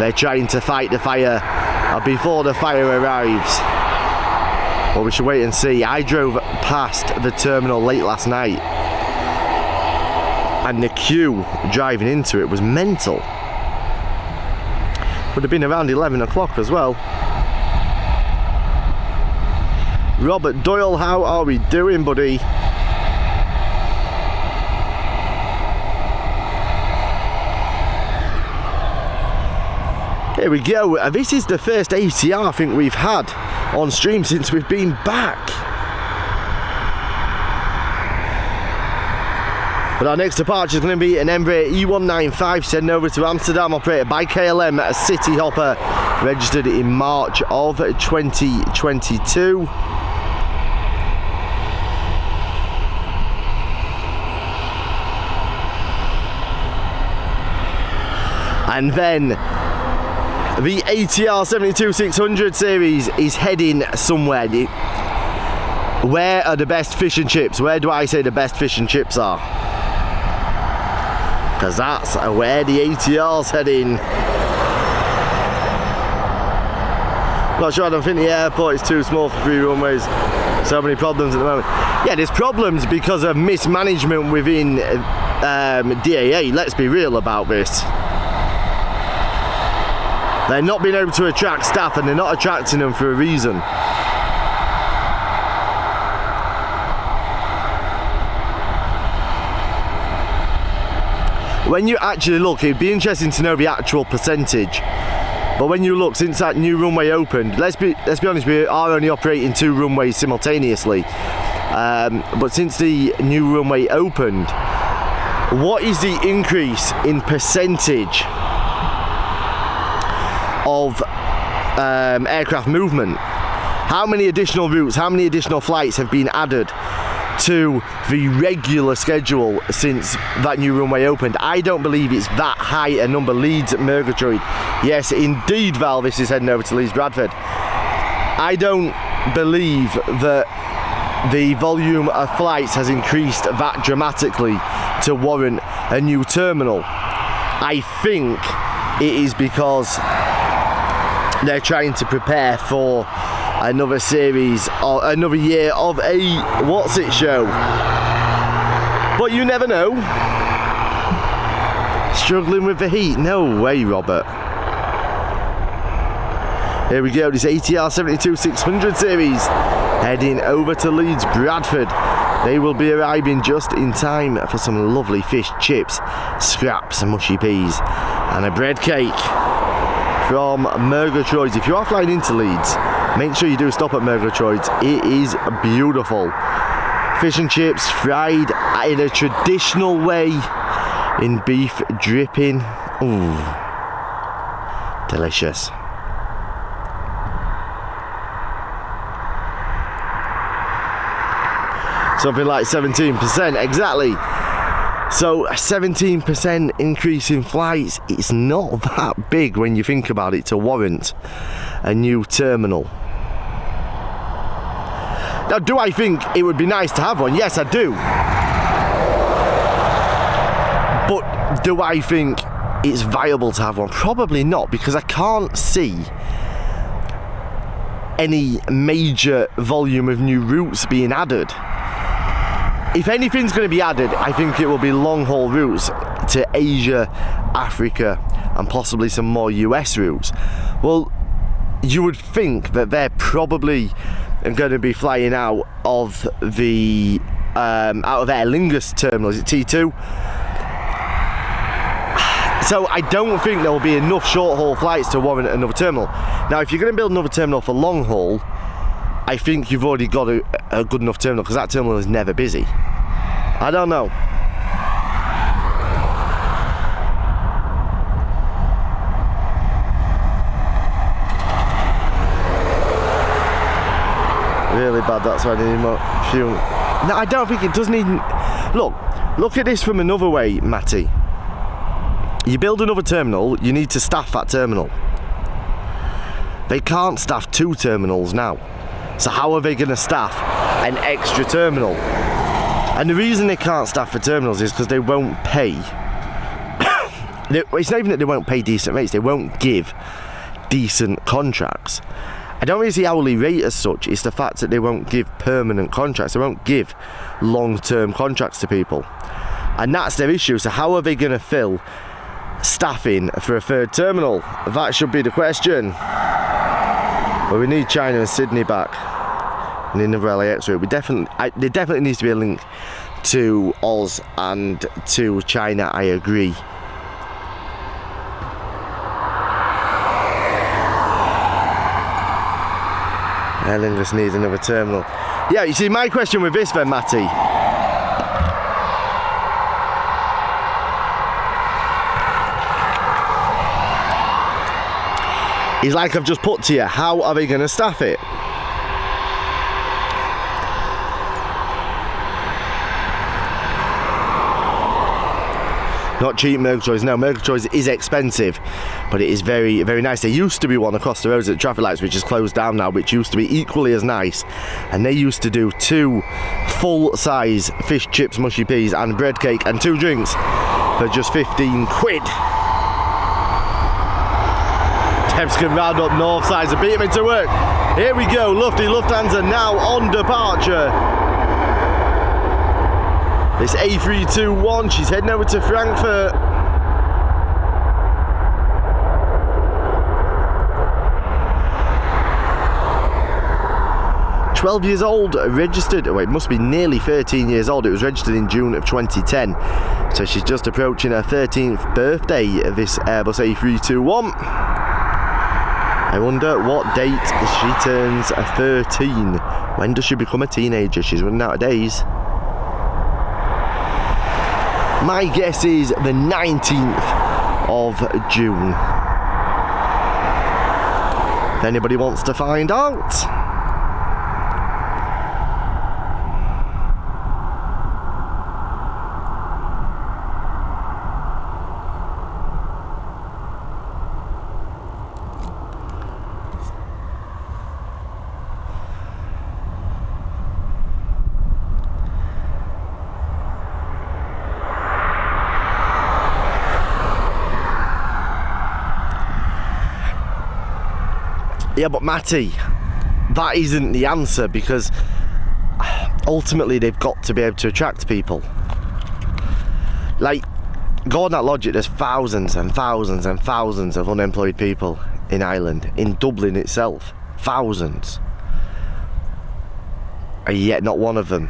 they're trying to fight the fire before the fire arrives. But we should wait and see. I drove past the terminal late last night and the queue driving into it was mental. Would have been around 11 o'clock as well. Robert Doyle, how are we doing, buddy? Here we go. This is the first ATR I think we've had on stream since we've been back. But our next departure is going to be an Embraer E195 sending over to Amsterdam, operated by KLM, a City Hopper, registered in March of 2022. And then the ATR 72-600 series is heading somewhere. Where are the best fish and chips? Where do I say the best fish and chips are? Because that's where the ATR's heading. Not sure, I don't think the airport is too small for 3 runways. So many problems at the moment. Yeah, there's problems because of mismanagement within DAA. Let's be real about this. They're not being able to attract staff, and they're not attracting them for a reason. When you actually look, it'd be interesting to know the actual percentage. But when you look, since that new runway opened, let's be honest, we are only operating 2 runways simultaneously. But since the new runway opened, what is the increase in percentage of aircraft movement? How many additional routes, how many additional flights have been added to the regular schedule since that new runway opened? I don't believe it's that high a number. Leeds Murgatroyd. Yes, indeed, Val, this is heading over to Leeds Bradford. I don't believe that the volume of flights has increased that dramatically to warrant a new terminal. I think it is because they're trying to prepare for another series or another year of a what's it show. But you never know. Struggling with the heat? No way, Robert. Here we go, this ATR 72-600 series heading over to Leeds Bradford. They will be arriving just in time for some lovely fish chips, scraps, mushy peas and a bread cake from Murgatroyd's. If you are flying into Leeds, make sure you do stop at Murgatroyd's. It is beautiful. Fish and chips fried in a traditional way in beef dripping. Ooh, delicious. Something like 17%, exactly. So a 17% increase in flights, it's not that big when you think about it to warrant a new terminal. Now, do I think it would be nice to have one? Yes, I do. But do I think it's viable to have one? Probably not, because I can't see any major volume of new routes being added. If anything's going to be added, I think it will be long-haul routes to Asia, Africa, and possibly some more US routes. Well, you would think that they're probably going to be flying out of the out of Air Lingus terminal. Is it T2? So I don't think there will be enough short-haul flights to warrant another terminal. Now, if you're going to build another terminal for long-haul, I think you've already got a good enough terminal, because that terminal is never busy. I don't know. Really bad, that's why I need more fuel. No, I don't think it does need... Look at this from another way, Matty. You build another terminal, you need to staff that terminal. They can't staff 2 terminals now. So how are they going to staff an extra terminal? And the reason they can't staff for terminals is because they won't pay. It's not even that they won't pay decent rates, they won't give decent contracts. I don't really see hourly rate as such, it's the fact that they won't give permanent contracts, they won't give long-term contracts to people. And that's their issue. So how are they going to fill staffing for a 3rd terminal? That should be the question. Well, we need China and Sydney back, and another LAX route. There definitely needs to be a link to Oz and to China, I agree. Aer Lingus needs another terminal. Yeah, you see, my question with this then, Matty, is like I've just put to you, how are they going to staff it? Not cheap Murgatroyd's, no, Murgatroyd's is expensive, but it is very, very nice. There used to be one across the roads at the traffic lights, which is closed down now, which used to be equally as nice, and they used to do 2 full-size fish, chips, mushy peas and bread cake and 2 drinks for just 15 quid. Devs can round up north sides and beat him into work. Here we go, Lufty Lufthansa now on departure. This A321, she's heading over to Frankfurt. "12 years old, registered," oh, it must be nearly 13 years old. It was registered in June of 2010. So she's just approaching her 13th birthday, this Airbus A321. I wonder what date she turns 13. When does she become a teenager? She's running out of days. My guess is the 19th of June. If anybody wants to find out. Yeah, but Matty, that isn't the answer, because ultimately they've got to be able to attract people. Like, go on that logic, there's thousands and thousands and thousands of unemployed people in Ireland, in Dublin itself, thousands. And yet not one of them,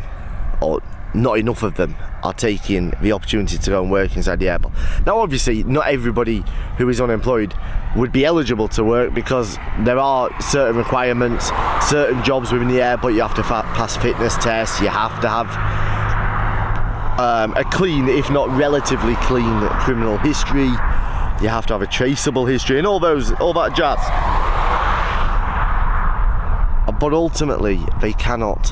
or not enough of them, are taking the opportunity to go and work inside the airport. Now obviously not everybody who is unemployed would be eligible to work, because there are certain requirements, certain jobs within the airport. You have to pass fitness tests, you have to have a clean, if not relatively clean, criminal history, you have to have a traceable history, and all that jazz. But ultimately they cannot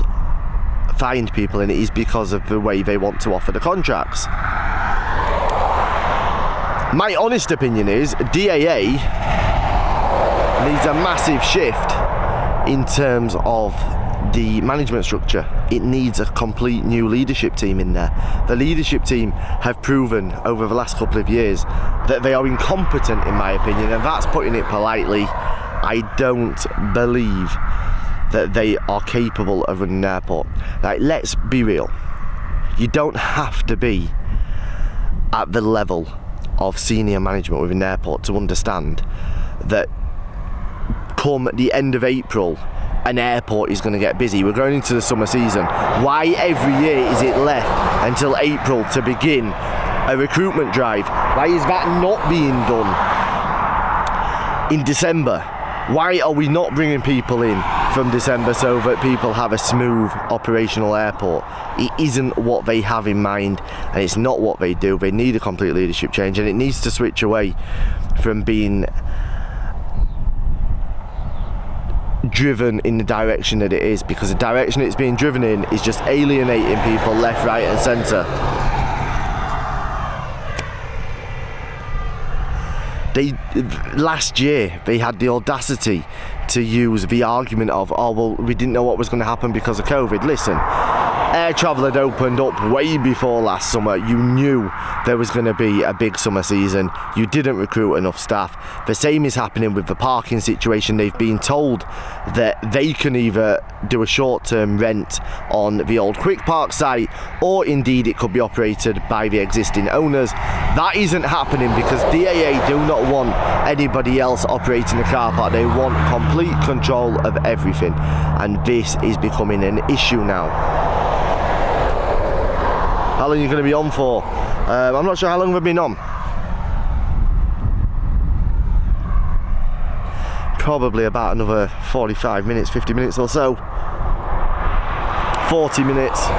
find people, and it is because of the way they want to offer the contracts. My honest opinion is DAA needs a massive shift in terms of the management structure. It needs a complete new leadership team in there. The leadership team have proven over the last couple of years that they are incompetent, in my opinion, and that's putting it politely. I don't believe that they are capable of running an airport. Like, let's be real. You don't have to be at the level of senior management within an airport to understand that come the end of April, an airport is going to get busy. We're going into the summer season. Why every year is it left until April to begin a recruitment drive? Why is that not being done in December? Why are we not bringing people in from December so that people have a smooth operational airport? It isn't what they have in mind, and it's not what they do. They need a complete leadership change, and it needs to switch away from being driven in the direction that it is, because the direction it's being driven in is just alienating people left, right and centre. Last year they had the audacity to use the argument of, oh well, we didn't know what was going to happen because of COVID. Listen, air travel had opened up way before last summer. You knew there was going to be a big summer season. You didn't recruit enough staff. The same is happening with the parking situation. They've been told that they can either do a short-term rent on the old Quick Park site, or indeed it could be operated by the existing owners. That isn't happening because DAA do not want anybody else operating the car park. They want complete control of everything, and this is becoming an issue now. How long are you going to be on for? I'm not sure how long we've been on. Probably about another 45 minutes, 50 minutes or so. 40 minutes.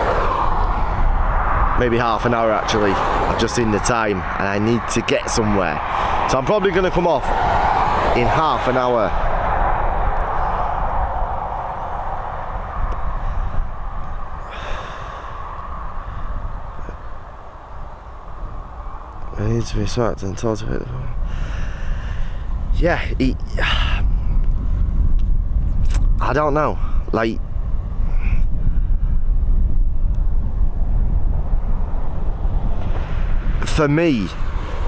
Maybe half an hour actually. I've just seen the time and I need to get somewhere. So I'm probably going to come off in half an hour. I need to be smart and thought of it. Yeah, I don't know. Like, for me,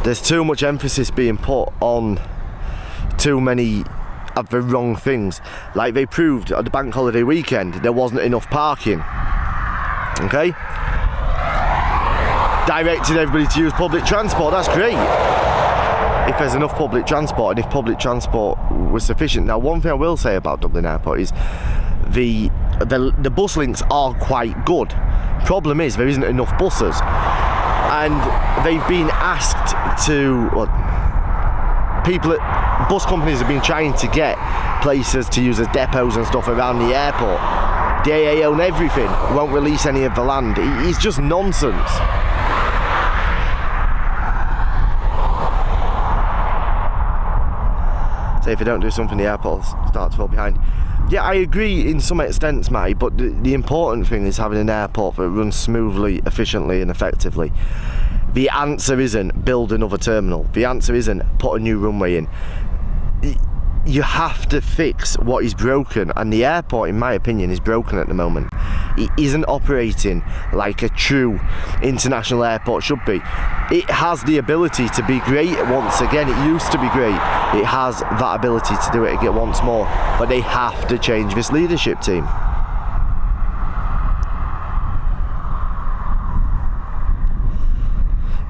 there's too much emphasis being put on too many of the wrong things. Like they proved at the bank holiday weekend there wasn't enough parking. Okay? Directed everybody to use public transport, that's great. If there's enough public transport and if public transport was sufficient. Now, one thing I will say about Dublin Airport is the bus links are quite good. Problem is there isn't enough buses, and they've been asked to, bus companies have been trying to get places to use as depots and stuff around the airport. DAA own everything, won't release any of the land. It's just nonsense. So if you don't do something, the airport starts to fall behind. Yeah, I agree in some extent, Matty, but the important thing is having an airport that runs smoothly, efficiently and effectively. The answer isn't build another terminal. The answer isn't put a new runway in. You have to fix what is broken, and the airport, in my opinion, is broken at the moment. It isn't operating like a true international airport should be. It has the ability to be great once again. It used to be great. It has that ability to do it again once more, but they have to change this leadership team.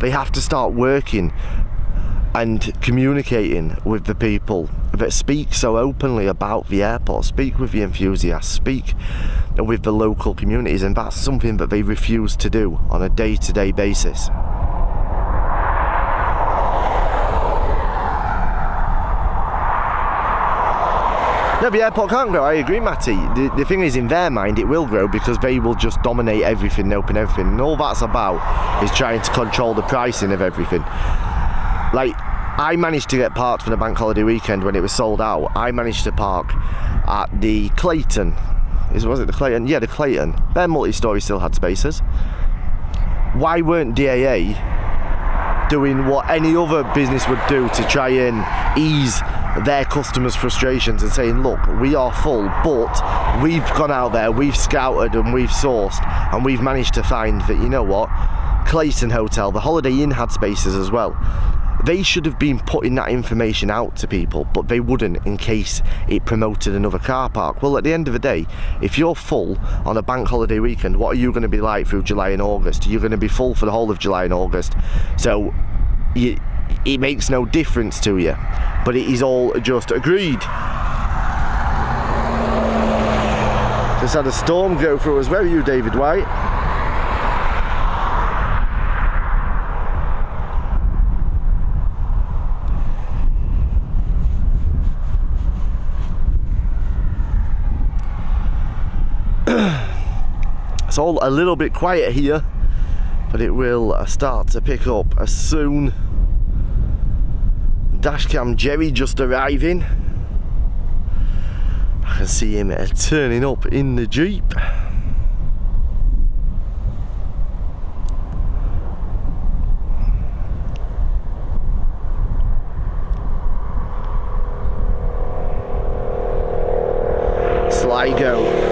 They have to start working and communicating with the people that speak so openly about the airport, speak with the enthusiasts, speak with the local communities, and that's something that they refuse to do on a day-to-day basis. No, the airport can't grow, I agree, Matty. The thing is, in their mind, it will grow because they will just dominate everything, open everything, and all that's about is trying to control the pricing of everything. Like, I managed to get parked for the bank holiday weekend when it was sold out. I managed to park at the Clayton. Was it the Clayton? Yeah, the Clayton. Their multi-story still had spaces. Why weren't DAA doing what any other business would do to try and ease their customers' frustrations and saying, look, we are full, but we've gone out there, we've scouted and we've sourced, and we've managed to find that, you know what, Clayton Hotel, the Holiday Inn had spaces as well. They should have been putting that information out to people, but they wouldn't in case it promoted another car park. Well, at the end of the day, if you're full on a bank holiday weekend, what are you going to be like through July and August? You're going to be full for the whole of July and August. So it makes no difference to you, but it is all just agreed. Just had a storm go through us. Where are you, David White? It's all a little bit quiet here, but it will start to pick up as soon. Dashcam Jerry just arriving. I can see him turning up in the Jeep. Sligo.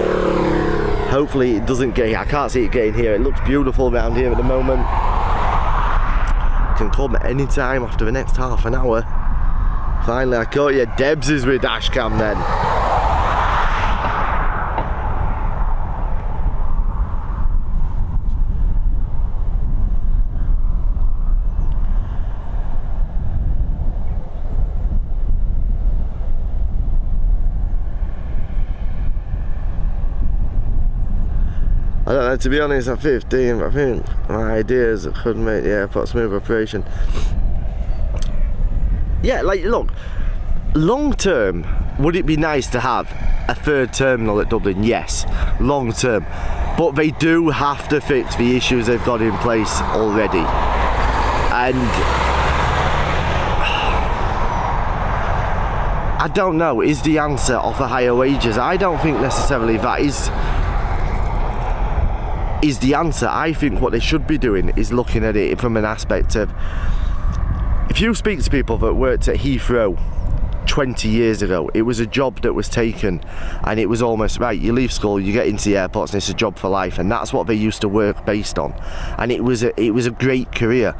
Hopefully it doesn't get, I can't see it getting here. It looks beautiful around here at the moment. Can come anytime after the next half an hour. Finally I caught you. Debs is with Dashcam then. I don't know, to be honest, at 15, I think my ideas could make the airport smooth operation. Yeah, like, look, long term, would it be nice to have a third terminal at Dublin? Yes, long term. But they do have to fix the issues they've got in place already. And I don't know, is the answer offer higher wages? I don't think necessarily that is the answer. I think what they should be doing is looking at it from an aspect of, if you speak to people that worked at Heathrow 20 years ago, it was a job that was taken and it was almost, right, you leave school, you get into the airports and it's a job for life, and that's what they used to work based on, and it was a great career.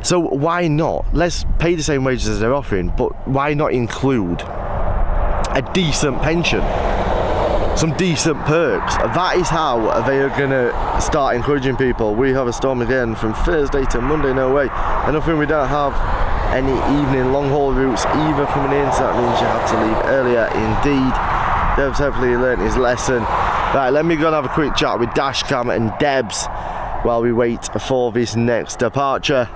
So why not? Let's pay the same wages as they're offering, but why not include a decent pension? Some decent perks. That is how they are going to start encouraging people. We have a storm again from Thursday to Monday, no way. And nothing, we don't have any evening long haul routes either coming in, so that means you have to leave earlier indeed. Deb's hopefully learnt his lesson. Right, let me go and have a quick chat with Dashcam and Debs while we wait for this next departure.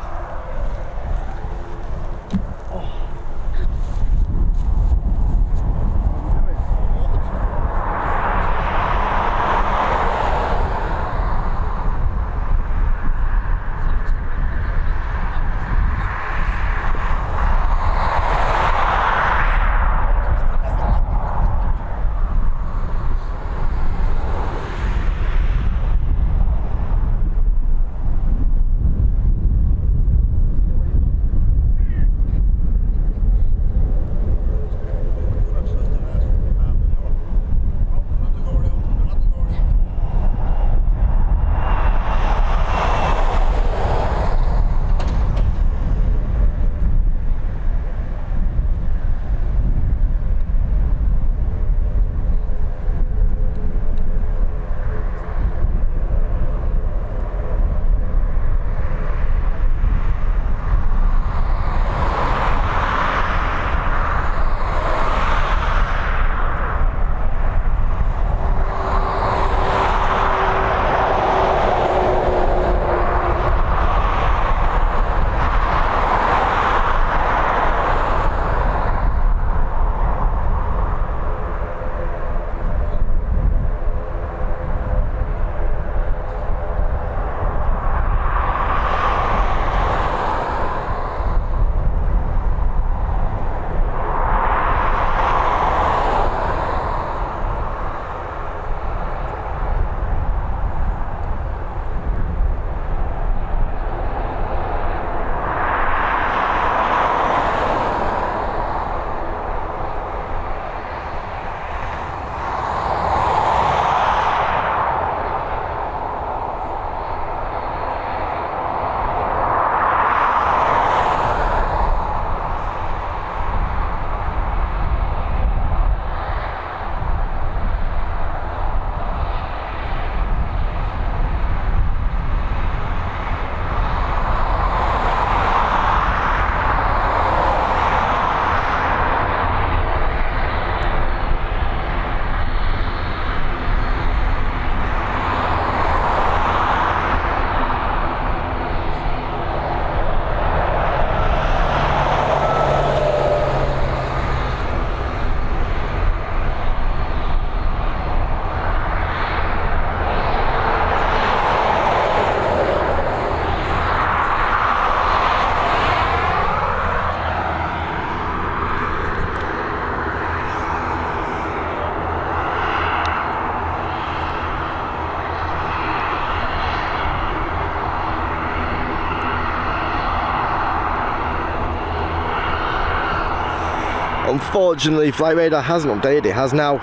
Unfortunately, Flight Radar hasn't updated. It has now.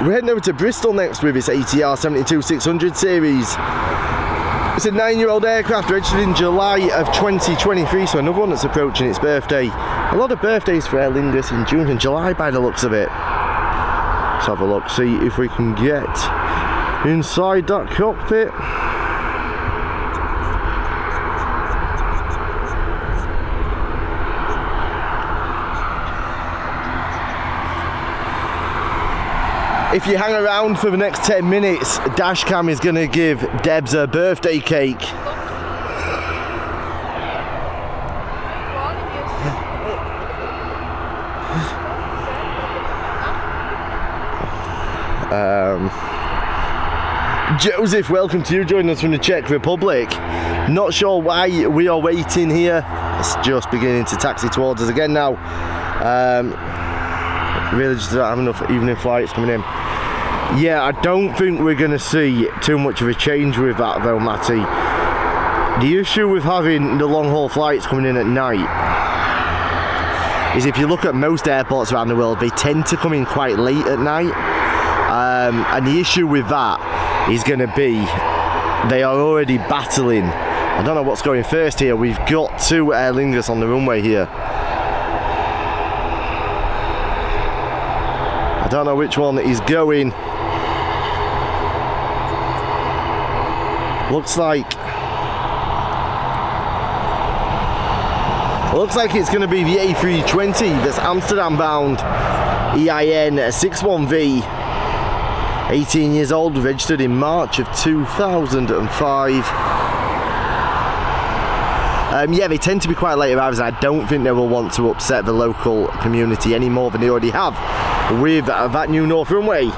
We're heading over to Bristol next with its ATR 72-600 series. It's a 9-year-old aircraft registered in July of 2023, so another one that's approaching its birthday. A lot of birthdays for Aer Lingus in June and July by the looks of it. Let's have a look, see if we can get inside that cockpit. If you hang around for the next 10 minutes, Dashcam is going to give Debs a birthday cake. Joseph, welcome to you, joining us from the Czech Republic. Not sure why we are waiting here. It's just beginning to taxi towards us again now. Really just don't have enough evening flights coming in. Yeah, I don't think we're going to see too much of a change with that though, Matty. The issue with having the long haul flights coming in at night is if you look at most airports around the world, they tend to come in quite late at night. And the issue with that is going to be they are already battling I don't know what's going first here. We've got two Aer Lingus on the runway here. I don't know which one is going. Looks like it's going to be the A320 that's Amsterdam bound, EIN 61V, 18 years old, registered in March of 2005. Yeah, they tend to be quite late arrivals. I don't think they will want to upset the local community any more than they already have with that new North Runway.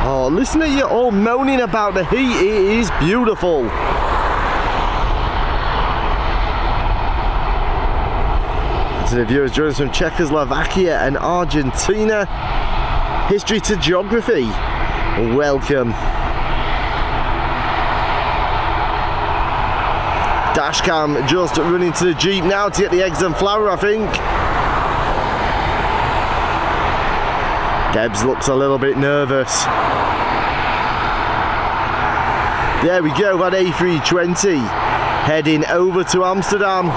Oh, listen to you all moaning about the heat. It is beautiful. To the viewers joining us from Czechoslovakia and Argentina, history to geography, welcome. Dashcam just running to the Jeep now to get the eggs and flour, I think. Debs looks a little bit nervous. There we go, that A320 heading over to Amsterdam.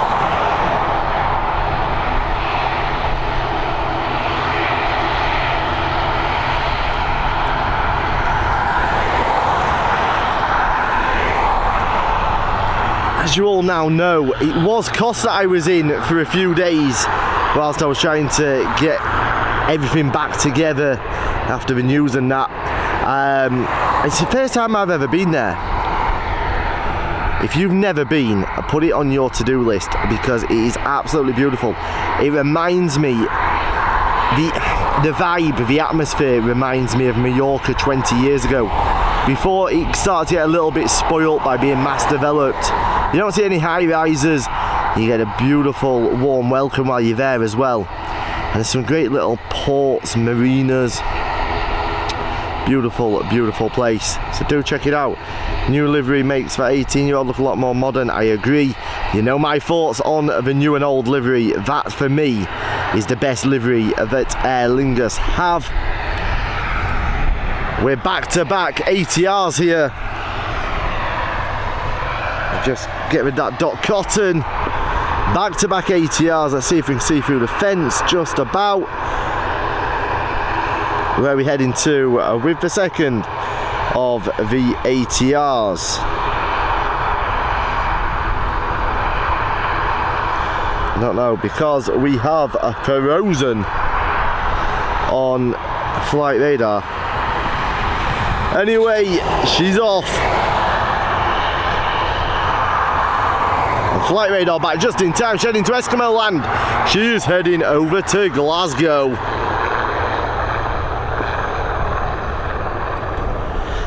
As you all now know, it was Kos that I was in for a few days whilst I was trying to get everything back together after the news and that. It's the first time I've ever been there. If you've never been, put it on your to-do list because it is absolutely beautiful. It reminds me, the vibe, the atmosphere reminds me of Mallorca 20 years ago. Before it started to get a little bit spoilt by being mass developed. You don't see any high rises, you get a beautiful warm welcome while you're there as well. And there's some great little ports, marinas. Beautiful, beautiful place. So do check it out. New livery makes for 18-year-old look a lot more modern, I agree. You know my thoughts on the new and old livery. That for me is the best livery that Aer Lingus have. We're back-to-back ATRs here. Just get rid of that dot cotton. Back-to-back ATRs. Let's see if we can see through the fence just about. Where are we heading to with the second of the ATRs? I don't know, because we have a frozen on flight radar. Anyway, she's off. Flight radar back just in time. She's heading to Eskimo land. She is heading over to Glasgow.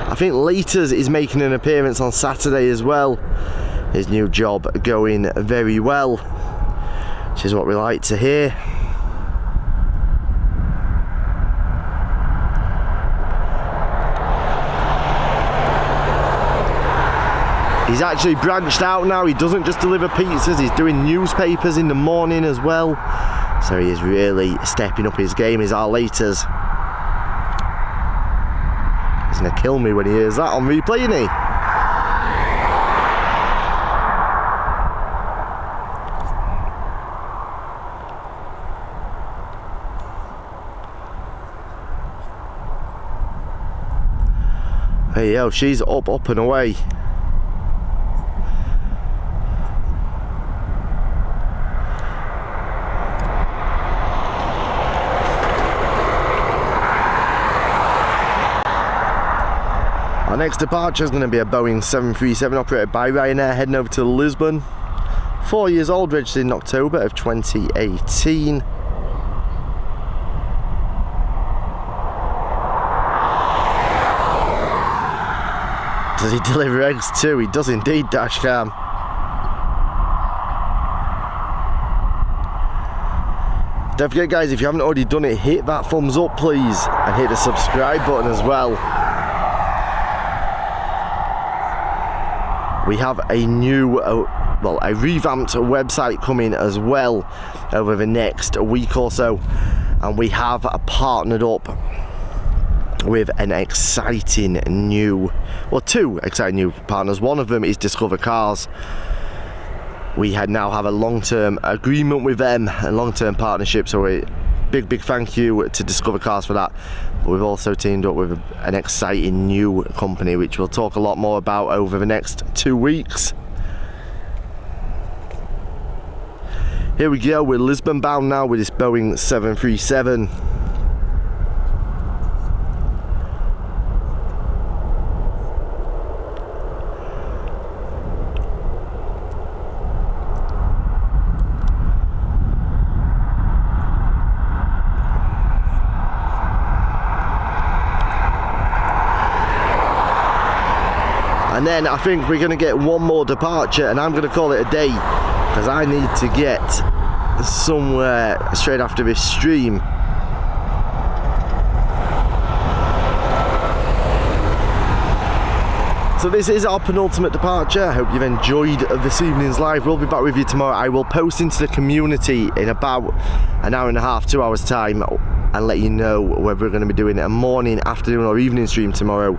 I think Laters is making an appearance on Saturday as well. His new job going very well, which is what we like to hear. He's actually branched out now. He doesn't just deliver pizzas, he's doing newspapers in the morning as well. So he is really stepping up his game, is our Laters. He's gonna kill me when he hears that on replay, isn't he? Hey yo, she's up and away. Our next departure is going to be a Boeing 737 operated by Ryanair, heading over to Lisbon. 4 years old, registered in October of 2018. Does he deliver eggs too? He does indeed, Dashcam. Don't forget guys, if you haven't already done it, hit that thumbs up please, and hit the subscribe button as well. We have a new, a revamped website coming as well over the next week or so, and we have partnered up with an exciting new, well, two exciting new partners. One of them is Discover Cars. We now have a long-term agreement with them, a long-term partnership, so a big thank you to Discover Cars for that. But we've also teamed up with an exciting new company, which we'll talk a lot more about over the next 2 weeks. Here we go, we're Lisbon bound now with this Boeing 737. And then I think we're going to get one more departure, and I'm going to call it a day because I need to get somewhere straight after this stream. So this is our penultimate departure. I hope you've enjoyed this evening's live. We'll be back with you tomorrow. I will post into the community in about an hour and a half, 2 hours time, and let you know whether we're going to be doing a morning, afternoon or evening stream tomorrow.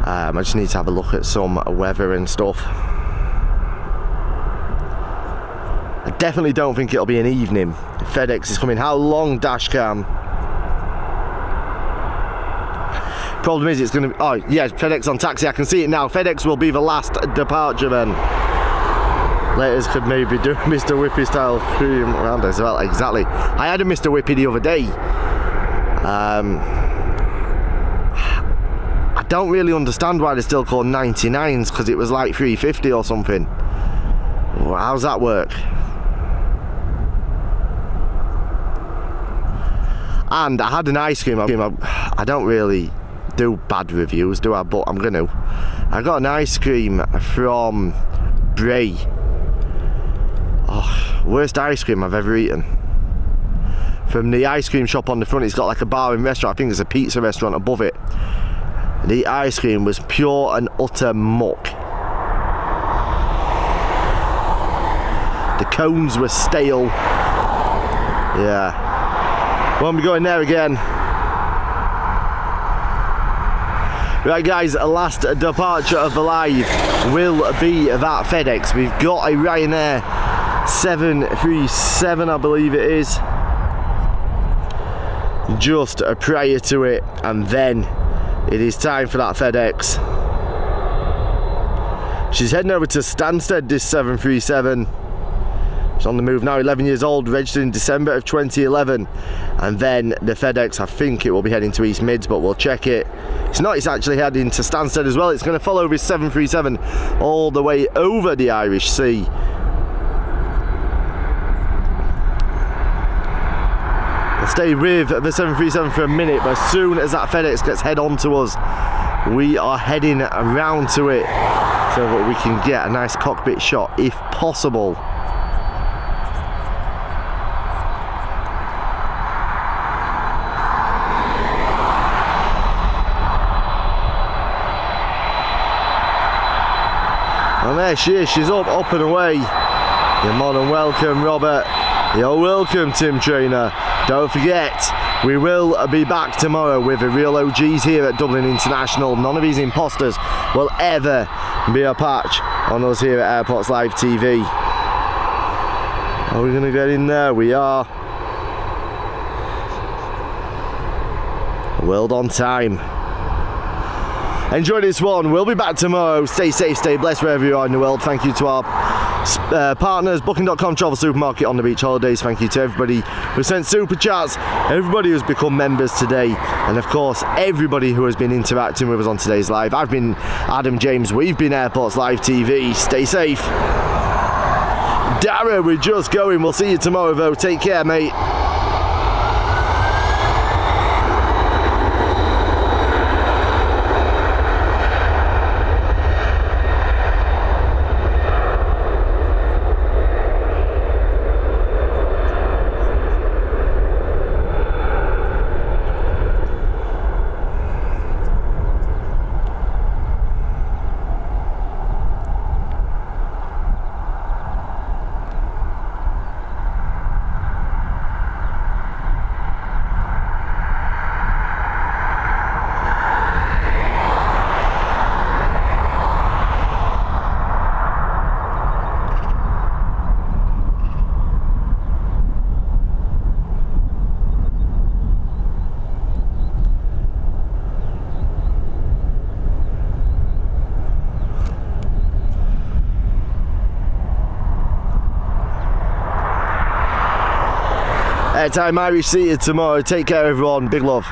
I just need to have a look at some weather and stuff. I definitely don't think it'll be an evening. FedEx is coming. How long, dashcam? Problem is, it's going to be... Oh, yeah, FedEx on taxi. I can see it now. FedEx will be the last departure then. Laters could maybe do Mr. Whippy style cream around as well. Exactly. I had a Mr. Whippy the other day. I don't really understand why they're still called 99s, because it was like 350 or something. How's that work? And I had an ice cream. I don't really do bad reviews, do I? But I'm gonna. I got an ice cream from Bray. Oh, worst ice cream I've ever eaten. From the ice cream shop on the front, it's got like a bar and restaurant. I think there's a pizza restaurant above it. The ice cream was pure and utter muck. The cones were stale. Yeah. Won't be going there again. Right guys, last departure of the live will be that FedEx. We've got a Ryanair 737, I believe it is, just prior to it, and then it is time for that FedEx. She's heading over to Stansted, this 737. She's on the move now, 11 years old, registered in December of 2011. And then the FedEx, I think it will be heading to East Mids, but we'll check it. It's not, it's actually heading to Stansted as well. It's going to follow this 737 all the way over the Irish Sea. I'll stay with the 737 for a minute, but as soon as that FedEx gets head on to us, we are heading around to it so that we can get a nice cockpit shot if possible. And there she is, she's up and away. You're more than welcome, Robert. You're welcome, Tim Trainer. Don't forget, we will be back tomorrow with the real OGs here at Dublin International. None of these imposters will ever be a patch on us here at Airports Live TV. Are we going to get in there? We are. World on time. Enjoy this one. We'll be back tomorrow. Stay safe, stay blessed wherever you are in the world. Thank you to our partners, Booking.com, Travel Supermarket, On the Beach Holidays. Thank you to everybody who sent super chats, everybody who's become members today, and of course everybody who has been interacting with us on today's live. I've been Adam James, we've been Airports Live TV. Stay safe. Dara, we're just going. We'll see you tomorrow though. Take care, mate. Airtime Irish, see you tomorrow. Take care everyone, big love.